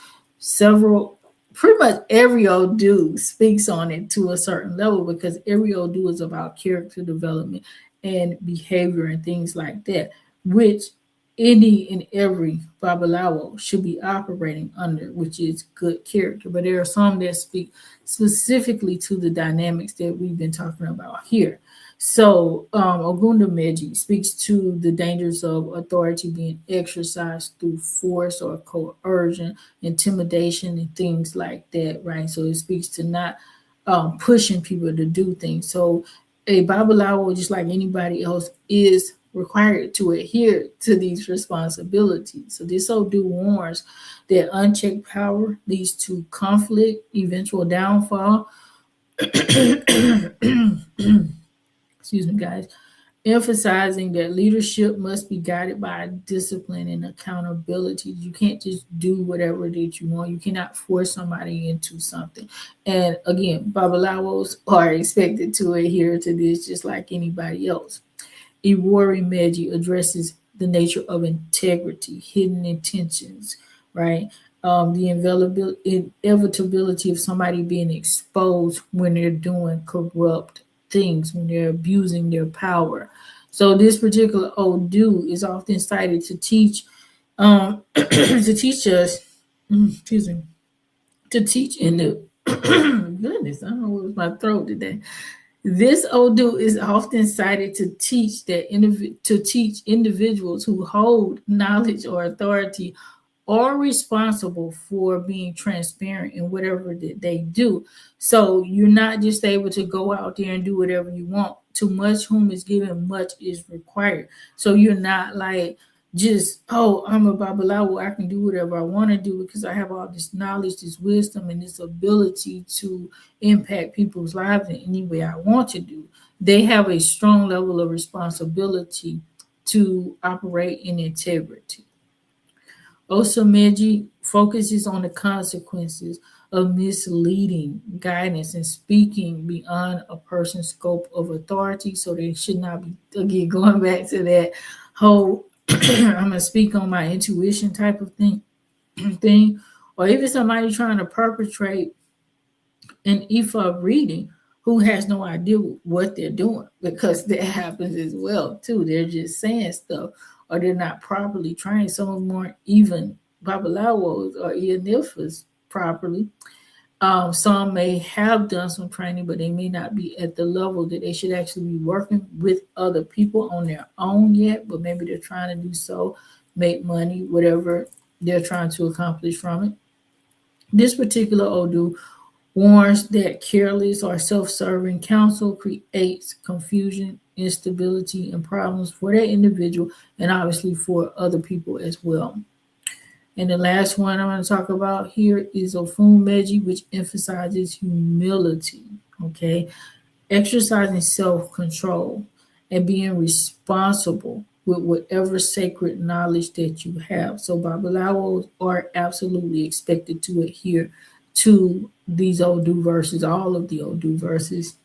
Pretty much every Odu speaks on it to a certain level, because every Odu is about character development and behavior and things like that, which any and every Babaláwo should be operating under, which is good character. But there are some that speak specifically to the dynamics that we've been talking about here. So Ogunda Meji speaks to the dangers of authority being exercised through force or coercion, intimidation, and things like that, right? So it speaks to not pushing people to do things. So a Babaláwo, just like anybody else, is required to adhere to these responsibilities. So this Odu warns that unchecked power leads to conflict, eventual downfall, excuse me, guys, emphasizing that leadership must be guided by discipline and accountability. You can't just do whatever that you want. You cannot force somebody into something. And again, Babalawos are expected to adhere to this just like anybody else. Iwori Meji addresses the nature of integrity, hidden intentions, right? The inevitability of somebody being exposed when they're doing corrupt things, when they're abusing their power. So this particular Odu is often cited to teach, to teach us, excuse me, to teach in the goodness, I don't know what was my throat today. This Odu is often cited to teach individuals who hold knowledge or authority are responsible for being transparent in whatever that they do. So you're not just able to go out there and do whatever you want. Too much whom is given, much is required. So you're not like just, oh, I'm a Babaláwo, I can do whatever I want to do because I have all this knowledge, this wisdom, and this ability to impact people's lives in any way I want to do. They have a strong level of responsibility to operate in integrity. Osameji focuses on the consequences of misleading guidance and speaking beyond a person's scope of authority. So they should not be, again, going back to that whole I'm gonna speak on my intuition type of thing, or even somebody trying to perpetrate an Ifa reading who has no idea what they're doing, because that happens as well too. They're just saying stuff, or they're not properly trained. Some of them aren't even Babalawos or Ianifas properly. Some may have done some training, but they may not be at the level that they should actually be working with other people on their own yet. But maybe they're trying to do so, make money, whatever they're trying to accomplish from it. This particular Odu warns that careless or self-serving counsel creates confusion, instability, and problems for that individual and obviously for other people as well. And the last one I'm going to talk about here is Ofun Meji, which emphasizes humility, okay? Exercising self-control and being responsible with whatever sacred knowledge that you have. So Babalawos are absolutely expected to adhere to these Odu verses, all of the Odu verses,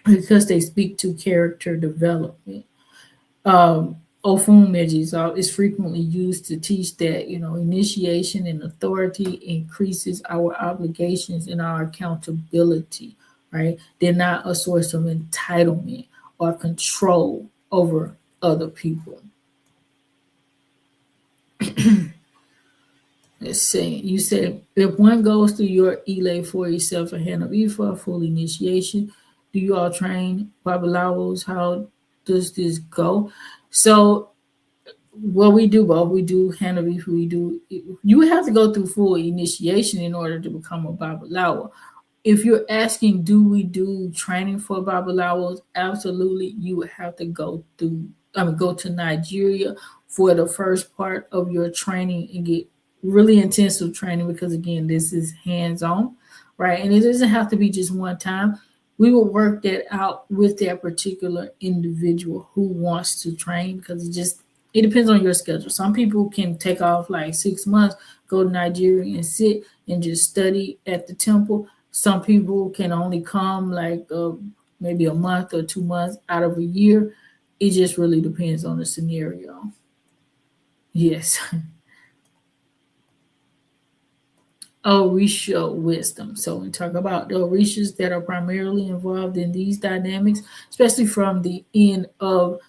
because they speak to character development. Ofun Meji is frequently used to teach that, initiation and authority increases our obligations and our accountability, right? They're not a source of entitlement or control over other people. Let's see. You said if one goes through your Ile for yourself a hand of Ifa, full initiation, do you all train Babalawos? How does this go? So what we do, Bob, we do hand of Ifa, we do. You have to go through full initiation in order to become a Babalawo. If you're asking, do we do training for Babalawos? Absolutely. You would have to go to Nigeria for the first part of your training and get really intensive training, because again, this is hands-on, right? And it doesn't have to be just one time. We will work that out with that particular individual who wants to train, because it depends on your schedule. Some people can take off like 6 months, go to Nigeria and sit and just study at the temple. Some people can only come like maybe a month or 2 months out of a year. It just really depends on the scenario. Yes. Orisha wisdom. So we talk about the Orishas that are primarily involved in these dynamics, especially from the end of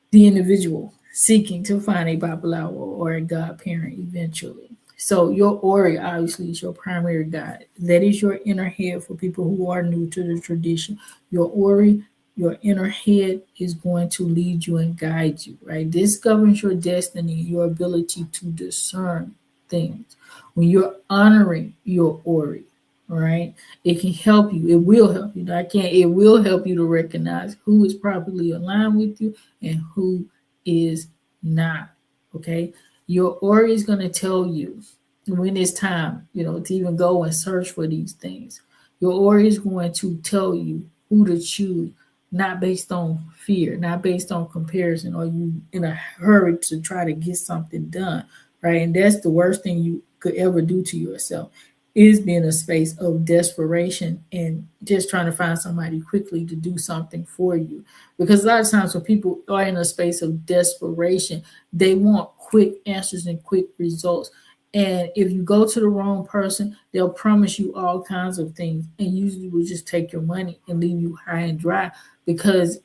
the individual seeking to find a Babalawo or a godparent eventually. So your Ori obviously is your primary guide. That is your inner head for people who are new to the tradition. Your Ori, your inner head, is going to lead you and guide you, right? This governs your destiny, your ability to discern things. When you're honoring your Ori, all right, it can help you. It will help you. It will help you to recognize who is properly aligned with you and who is not. Okay. Your Ori is going to tell you when it's time, to even go and search for these things. Your aura is going to tell you who to choose, not based on fear, not based on comparison, or you in a hurry to try to get something done, right? And that's the worst thing you could ever do to yourself, is being a space of desperation and just trying to find somebody quickly to do something for you. Because a lot of times when people are in a space of desperation, they want quick answers and quick results. And if you go to the wrong person, they'll promise you all kinds of things and usually will just take your money and leave you high and dry, because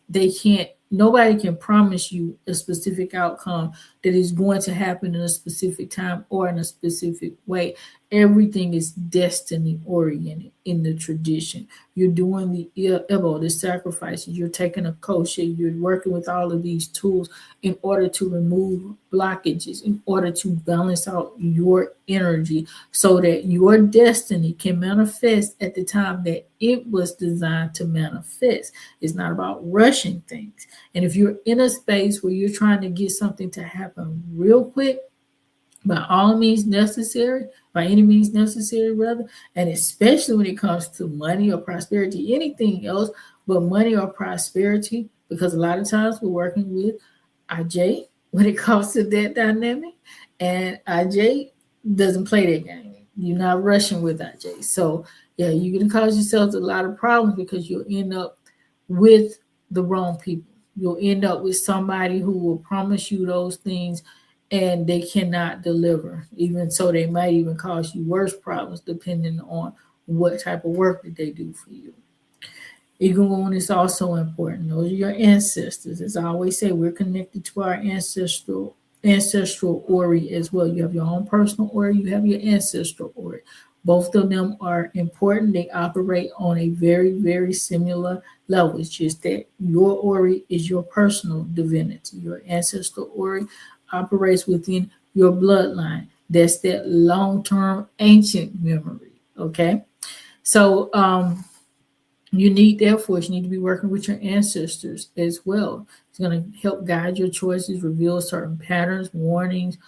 nobody can promise you a specific outcome that is going to happen in a specific time or in a specific way. Everything is destiny oriented in the tradition. You're doing the sacrifices, you're taking a kosher, you're working with all of these tools in order to remove blockages, in order to balance out your energy so that your destiny can manifest at the time that it was designed to manifest. It's not about rushing things. And if you're in a space where you're trying to get something to happen real quick, by all means necessary, by any means necessary, rather, and especially when it comes to money or prosperity, anything else but money or prosperity, because a lot of times we're working with IJ when it comes to that dynamic, and IJ doesn't play that game. You're not rushing with IJ. So, yeah, you're going to cause yourselves a lot of problems because you'll end up with the wrong people. You'll end up with somebody who will promise you those things and they cannot deliver. Even so, they might even cause you worse problems depending on what type of work that they do for you. Egungun is also important. Those are your ancestors. As I always say, we're connected to our ancestral ori as well. You have your own personal ori, you have your ancestral ori. Both of them are important. They operate on a very, very similar level. It's just that your ori is your personal divinity. Your ancestral ori operates within your bloodline. That's that long-term ancient memory. Okay. So you need, therefore, you need to be working with your ancestors as well. It's going to help guide your choices, reveal certain patterns, warnings,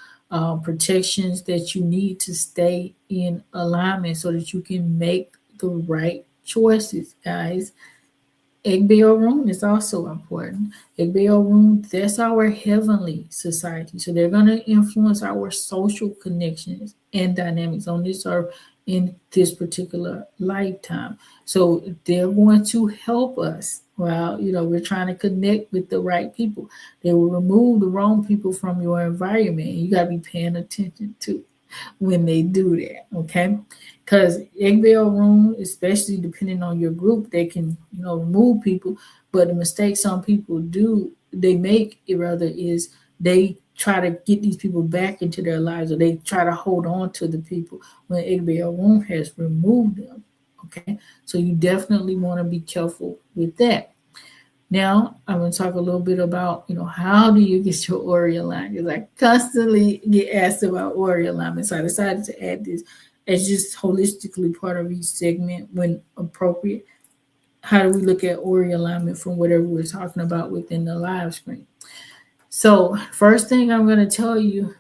protections that you need to stay in alignment so that you can make the right choices, guys. Eggbeo room is also important. Eggbeo room, that's our heavenly society. So they're going to influence our social connections and dynamics on this earth in this particular lifetime. So they're going to help us. Well, we're trying to connect with the right people. They will remove the wrong people from your environment. And you got to be paying attention to when they do that, okay? Because Eggbeo room, especially depending on your group, they can, remove people. But the mistake some people make is they try to get these people back into their lives, or they try to hold on to the people when Eggbeo room has removed them, okay? So you definitely want to be careful with that. Now, I'm going to talk a little bit about, how do you get your ori aligned? Because I constantly get asked about ori alignment. So I decided to add this as just holistically part of each segment when appropriate. How do we look at ori alignment from whatever we're talking about within the live stream? So first thing I'm going to tell you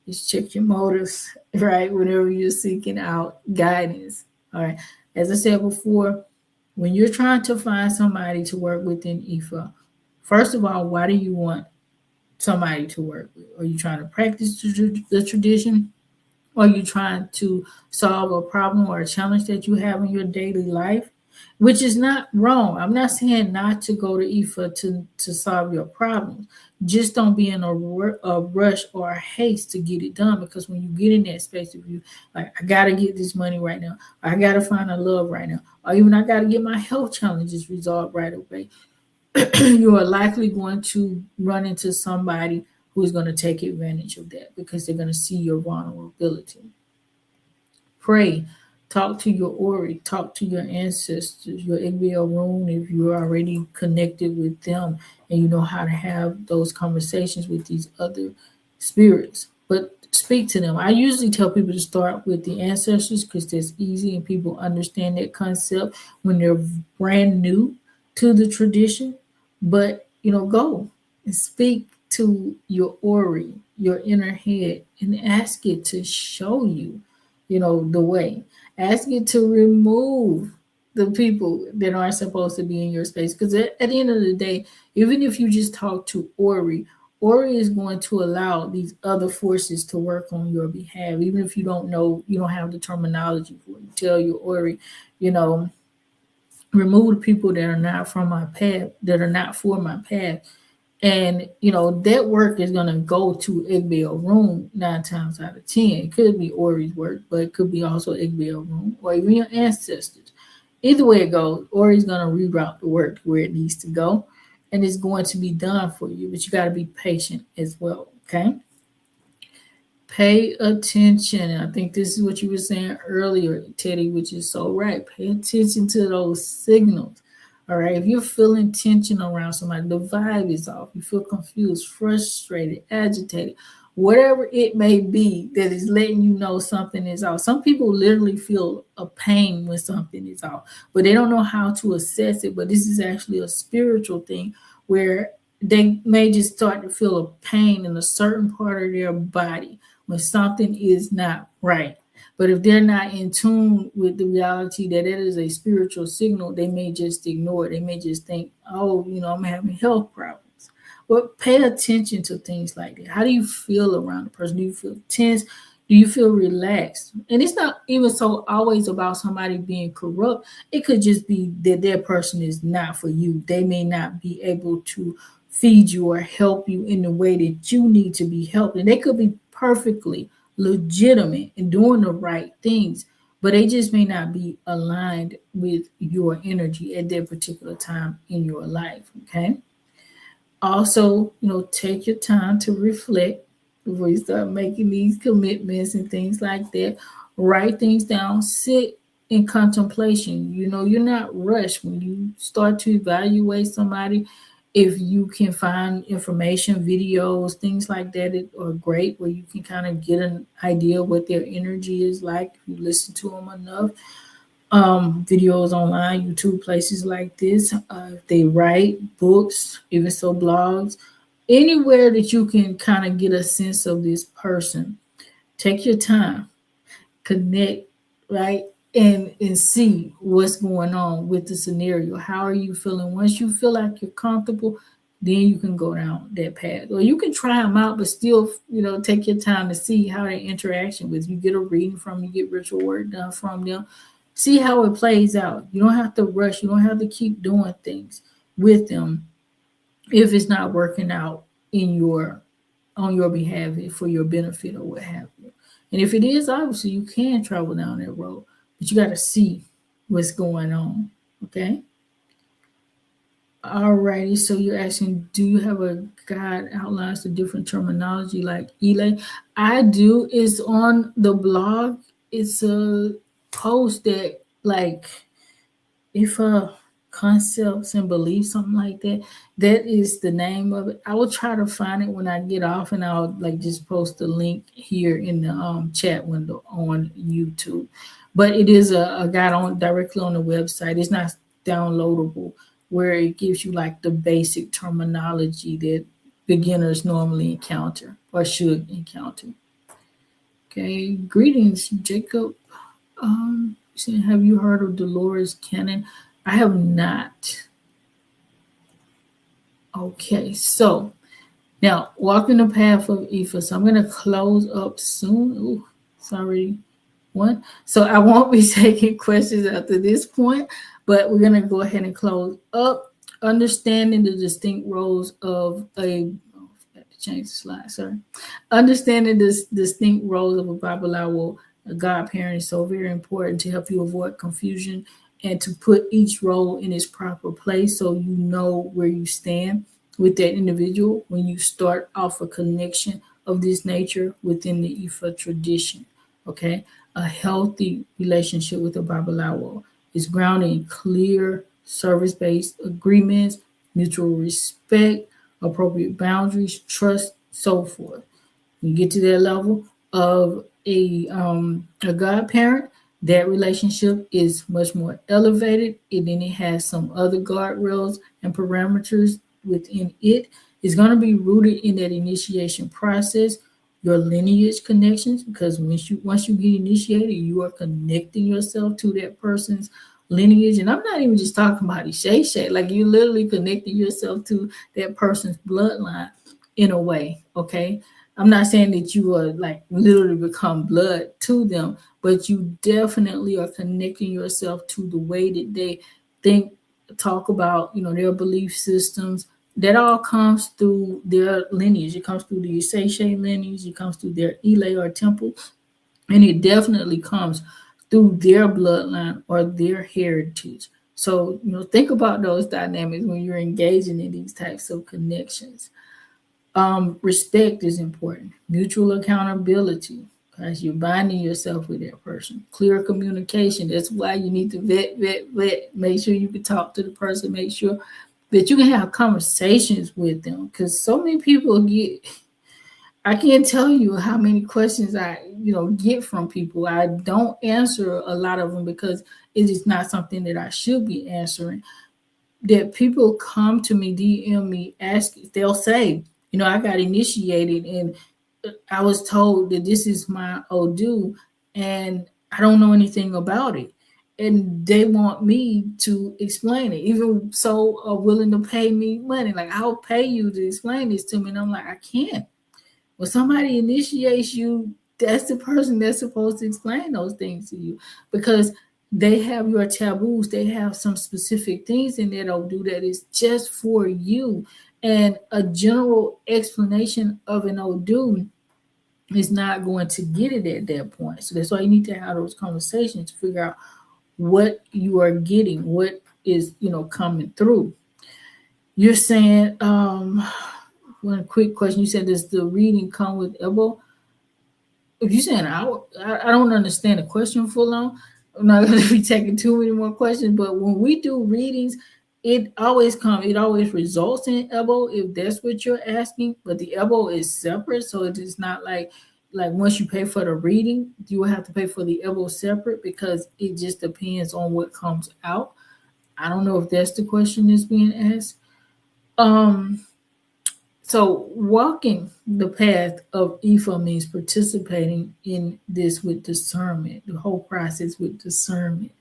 is check your motives, right? Whenever you're seeking out guidance. All right. As I said before, when you're trying to find somebody to work within Ifa, first of all, why do you want somebody to work with? Are you trying to practice the tradition? Or are you trying to solve a problem or a challenge that you have in your daily life? Which is not wrong. I'm not saying not to go to Ifa to solve your problems. Just don't be in a rush or a haste to get it done, because when you get in that space of you, like, I got to get this money right now, I got to find a love right now, or even I got to get my health challenges resolved right away, you are likely going to run into somebody who's going to take advantage of that because they're going to see your vulnerability. Pray. Talk to your ori, talk to your ancestors, your Eggbeo room, if you're already connected with them and you know how to have those conversations with these other spirits. But speak to them. I usually tell people to start with the ancestors because that's easy and people understand that concept when they're brand new to the tradition. But, go and speak to your ori, your inner head, and ask it to show you, the way. Ask it to remove the people that aren't supposed to be in your space. Because at the end of the day, even if you just talk to Ori is going to allow these other forces to work on your behalf, even if you don't know, you don't have the terminology for it. You tell your Ori, you know, remove the people that are not from my path, that are not for my path. And you know that work is gonna go to Igbeal room 9 times out of 10. It could be Ori's work, but it could be also Igbeal room or even your ancestors. Either way it goes, Ori's gonna reroute the work where it needs to go, and it's going to be done for you. But you got to be patient as well. Okay. Pay attention. I think this is what you were saying earlier, Teddy, which is so right. Pay attention to those signals. All right. If you're feeling tension around somebody, the vibe is off, you feel confused, frustrated, agitated, whatever it may be that is letting you know something is off. Some people literally feel a pain when something is off, but they don't know how to assess it. But this is actually a spiritual thing where they may just start to feel a pain in a certain part of their body when something is not right. But if they're not in tune with the reality that it is a spiritual signal, they may just ignore it. They may just think, oh, you know, I'm having health problems. But pay attention to things like that. How do you feel around the person? Do you feel tense? Do you feel relaxed? And it's not even so always about somebody being corrupt. It could just be that their person is not for you. They may not be able to feed you or help you in the way that you need to be helped. And they could be perfectly legitimate and doing the right things, but they just may not be aligned with your energy at that particular time in your life. Okay. Also, you know, take your time to reflect before you start making these commitments and things like that. Write things down, sit in contemplation. You know, you're not rushed when you start to evaluate somebody. If you can find information, videos, things like that are great, where you can kind of get an idea what their energy is like if you listen to them enough. Videos online, YouTube, places like this. They write books, even so blogs, anywhere that you can kind of get a sense of this person. Take your time, connect, right? And see what's going on with the scenario. How are you feeling? Once you feel like you're comfortable, then you can go down that path. Or you can try them out, but still, you know, take your time to see how their interaction with you. Get a reading from you, get ritual work done from them. See how it plays out. You don't have to rush. You don't have to keep doing things with them if it's not working out in your on your behalf for your benefit or what have you. And if it is, obviously you can travel down that road, but you got to see what's going on. Okay. Alrighty. So you're asking, do you have a guide outlines the different terminology like Elay? I do. It's on the blog. It's a post that like if concepts and beliefs, something like that. That is the name of it. I will try to find it when I get off, and I'll like just post the link here in the chat window on YouTube. But it is a guide on directly on the website. It's not downloadable, where it gives you like the basic terminology that beginners normally encounter or should encounter. Okay, greetings, Jacob. Have you heard of Dolores Cannon? I have not. Okay, so now walking the path of Ifa. So I'm going to close up soon. Ooh, sorry, one. So I won't be taking questions after this point, but we're going to go ahead and close up. Understanding the distinct roles of a change the slide, sorry. Understanding this distinct roles of a Babaláwo, a godparent, is so very important to help you avoid confusion and to put each role in its proper place so you know where you stand with that individual when you start off a connection of this nature within the Ifa tradition. Okay, a healthy relationship with a Babaláwo is grounded in clear service-based agreements, mutual respect, appropriate boundaries, trust, so forth. When you get to that level of a godparent, that relationship is much more elevated, and then it has some other guardrails and parameters within it. It's going to be rooted in that initiation process, your lineage connections, because once you get initiated, you are connecting yourself to that person's lineage. And I'm not even just talking about the shay, like you literally connecting yourself to that person's bloodline in a way, okay? I'm not saying that you are like literally become blood to them, but you definitely are connecting yourself to the way that they think, talk about, their belief systems. That all comes through their lineage. It comes through the Seishe lineage. It comes through their Ile or temple, and it definitely comes through their bloodline or their heritage. So, think about those dynamics when you're engaging in these types of connections. Respect is important. Mutual accountability, because you're binding yourself with that person. Clear communication. That's why you need to vet. Make sure you can talk to the person. Make sure that you can have conversations with them. Because so many people I can't tell you how many questions I, get from people. I don't answer a lot of them because it is not something that I should be answering. That people come to me, DM me, they'll say, I got initiated and I was told that this is my Odu and I don't know anything about it. And they want me to explain it, even so are willing to pay me money. Like, I'll pay you to explain this to me. And I'm like, I can't. When somebody initiates you, that's the person that's supposed to explain those things to you, because they have your taboos. They have some specific things in there they'll do that is just for you. And a general explanation of an Odu is not going to get it at that point. So that's why you need to have those conversations to figure out what you are getting, what is, coming through. You're saying, one quick question. You said, does the reading come with Ebo? If you're saying I don't understand the question full on, I'm not going to be taking too many more questions. But when we do readings, it always results in Ebo if that's what you're asking. But the Ebo is separate, so it is not like once you pay for the reading, you will have to pay for the Ebo separate, because it just depends on what comes out. I don't know if that's the question that's being asked. So walking the path of Ifa means participating in this with discernment, the whole process with discernment,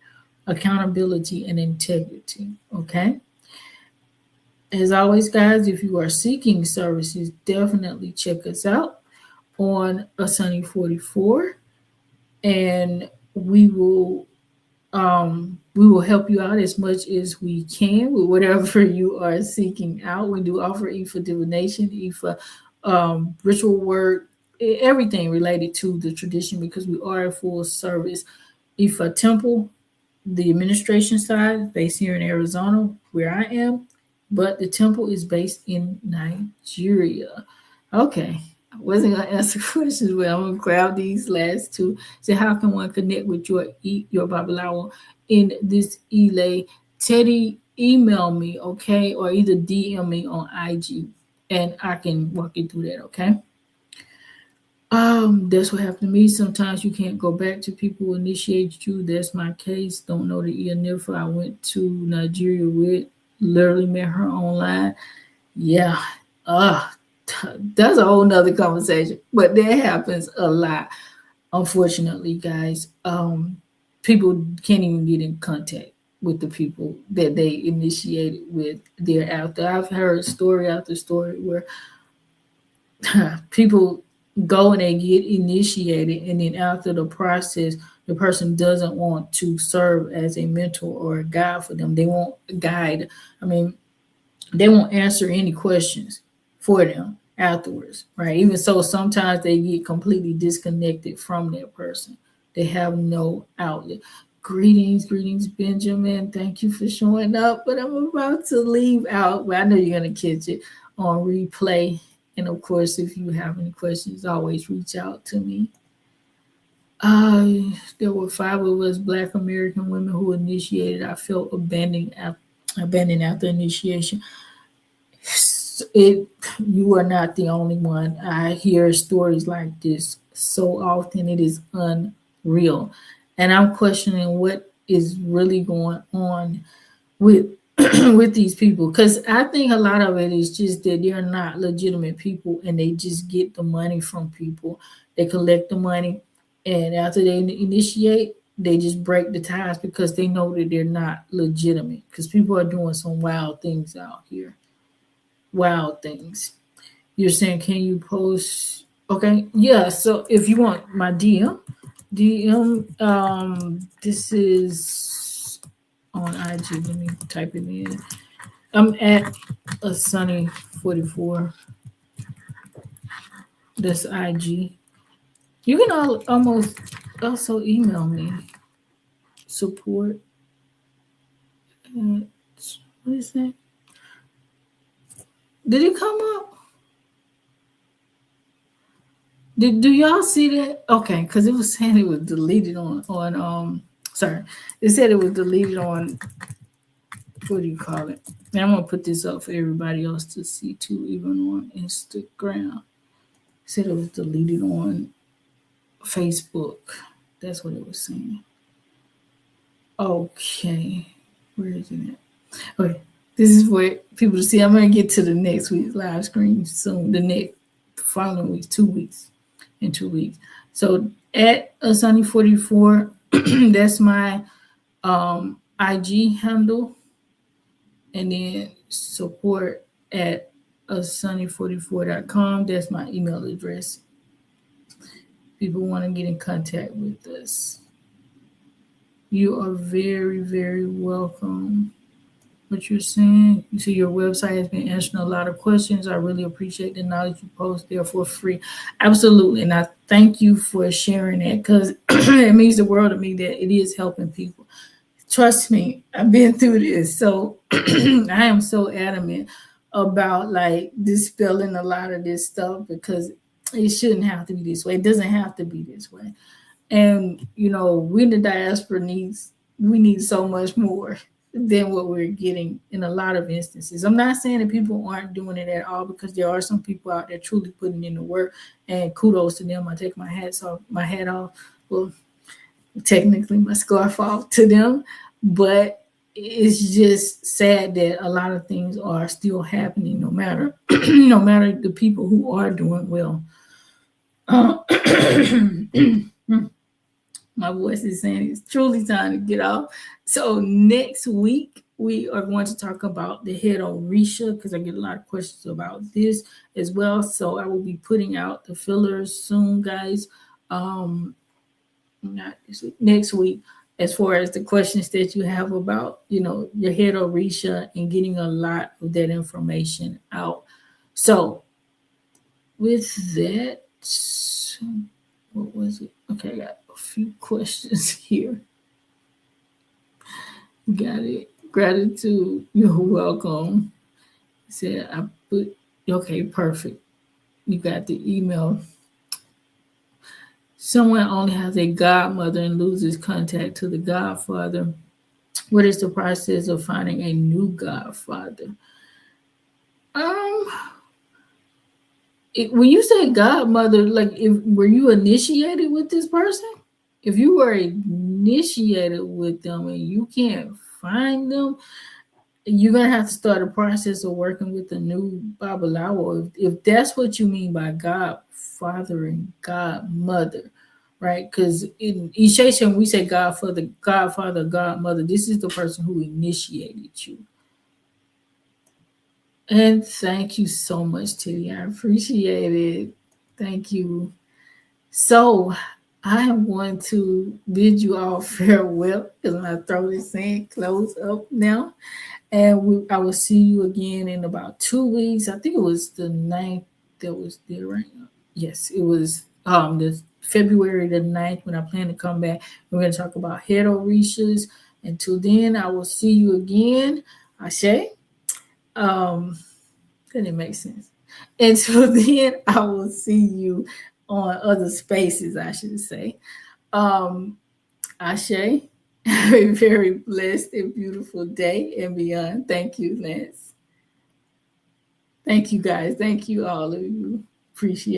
accountability, and integrity. Okay. As always, guys, if you are seeking services, definitely check us out on Asanee 44, and we will help you out as much as we can with whatever you are seeking out. We do offer Ifa divination, Ifa ritual work, everything related to the tradition, because we are a full service Ifa temple. The administration side based here in Arizona, where I am, but the temple is based in Nigeria. Okay. I wasn't going to answer questions, but I'm going to grab these last two. So how can one connect with your Babaláwo in this Ile? Teddy, email me, okay? Or either DM me on IG, and I can walk you through that, okay? That's what happened to me. Sometimes you can't go back to people who initiate you. That's my case. Don't know the Ianifa I went to Nigeria with. Literally met her online. Yeah. That's a whole nother conversation. But that happens a lot, unfortunately, guys. People can't even get in contact with the people that they initiated with thereafter. I've heard story after story where people go and they get initiated, and then after the process, the person doesn't want to serve as a mentor or a guide for them. They won't guide. They won't answer any questions for them afterwards, right? Even so, sometimes they get completely disconnected from that person. They have no outlet. Greetings, Benjamin. Thank you for showing up. But I'm about to leave out. But I know you're going to catch it on replay. And of course, if you have any questions, always reach out to me. There were 5 of us Black American women who initiated. I felt abandoned after initiation. You are not the only one. I hear stories like this so often. It is unreal. And I'm questioning what is really going on with with these people, because I think a lot of it is just that they're not legitimate people and they just get the money from people. They collect the money, and after they initiate, they just break the ties because they know that they're not legitimate, because people are doing some wild things out here. Wild things. You're saying, can you post? Okay, yeah. So if you want my this is on IG. Let me type it in. I'm at Asanee 44. That's IG. You can almost also email me support. What is that? Did it come up? Do y'all see that? Okay, because it was saying it was deleted on sorry. It said it was deleted on, what do you call it? And I'm gonna put this up for everybody else to see too, even on Instagram. It said it was deleted on Facebook. That's what it was saying. Okay. Where is it at? Okay. This is for people to see. I'm gonna get to the next week's live stream soon. The following week, 2 weeks. In 2 weeks. So at Asanee 44, that's my IG handle, and then support at asanee44.com. That's my email address. People want to get in contact with us. You are very, very welcome. What you're saying, you see your website has been answering a lot of questions. I really appreciate the knowledge you post there for free. Absolutely. And I thank you for sharing that, because it means the world to me that it is helping people. Trust me, I've been through this. So I am so adamant about like dispelling a lot of this stuff, because it shouldn't have to be this way. It doesn't have to be this way. And, we in the diaspora we need so much more than what we're getting in a lot of instances. I'm not saying that people aren't doing it at all, because there are some people out there truly putting in the work, and kudos to them. I take my hat off. Well, technically my scarf off to them, but it's just sad that a lot of things are still happening, no matter the people who are doing well. My voice is saying it's truly time to get off. So next week, we are going to talk about the head of Risha, because I get a lot of questions about this as well. So I will be putting out the fillers soon, guys. Not this week, next week, as far as the questions that you have about, your head of Risha, and getting a lot of that information out. So with that, what was it? Okay, I got a few questions here. Got it. Gratitude. You're welcome. Said I put, okay, perfect. You got the email. Someone only has a godmother and loses contact to the godfather. What is the process of finding a new godfather? When you say godmother, like, were you initiated with this person? If you were initiated with them and you can't find them, you're going to have to start a process of working with the new Babaláwo, if that's what you mean by godfather and godmother, right? Because in Isheshan, we say godfather, godmother. This is the person who initiated you. And thank you so much, Tilly. I appreciate it. Thank you. So I am going to bid you all farewell, because my throat is saying close up now. And I will see you again in about 2 weeks. I think it was the 9th that was there right now. Yes, it was the February the 9th when I plan to come back. We're going to talk about head orishas. Until then, I will see you again. Ashe. That didn't make sense. Until then, I will see you on other spaces, I should say. Ashe. Have a very blessed and beautiful day and beyond. Thank you, Lance. Thank you, guys. Thank you, all of you. Appreciate it.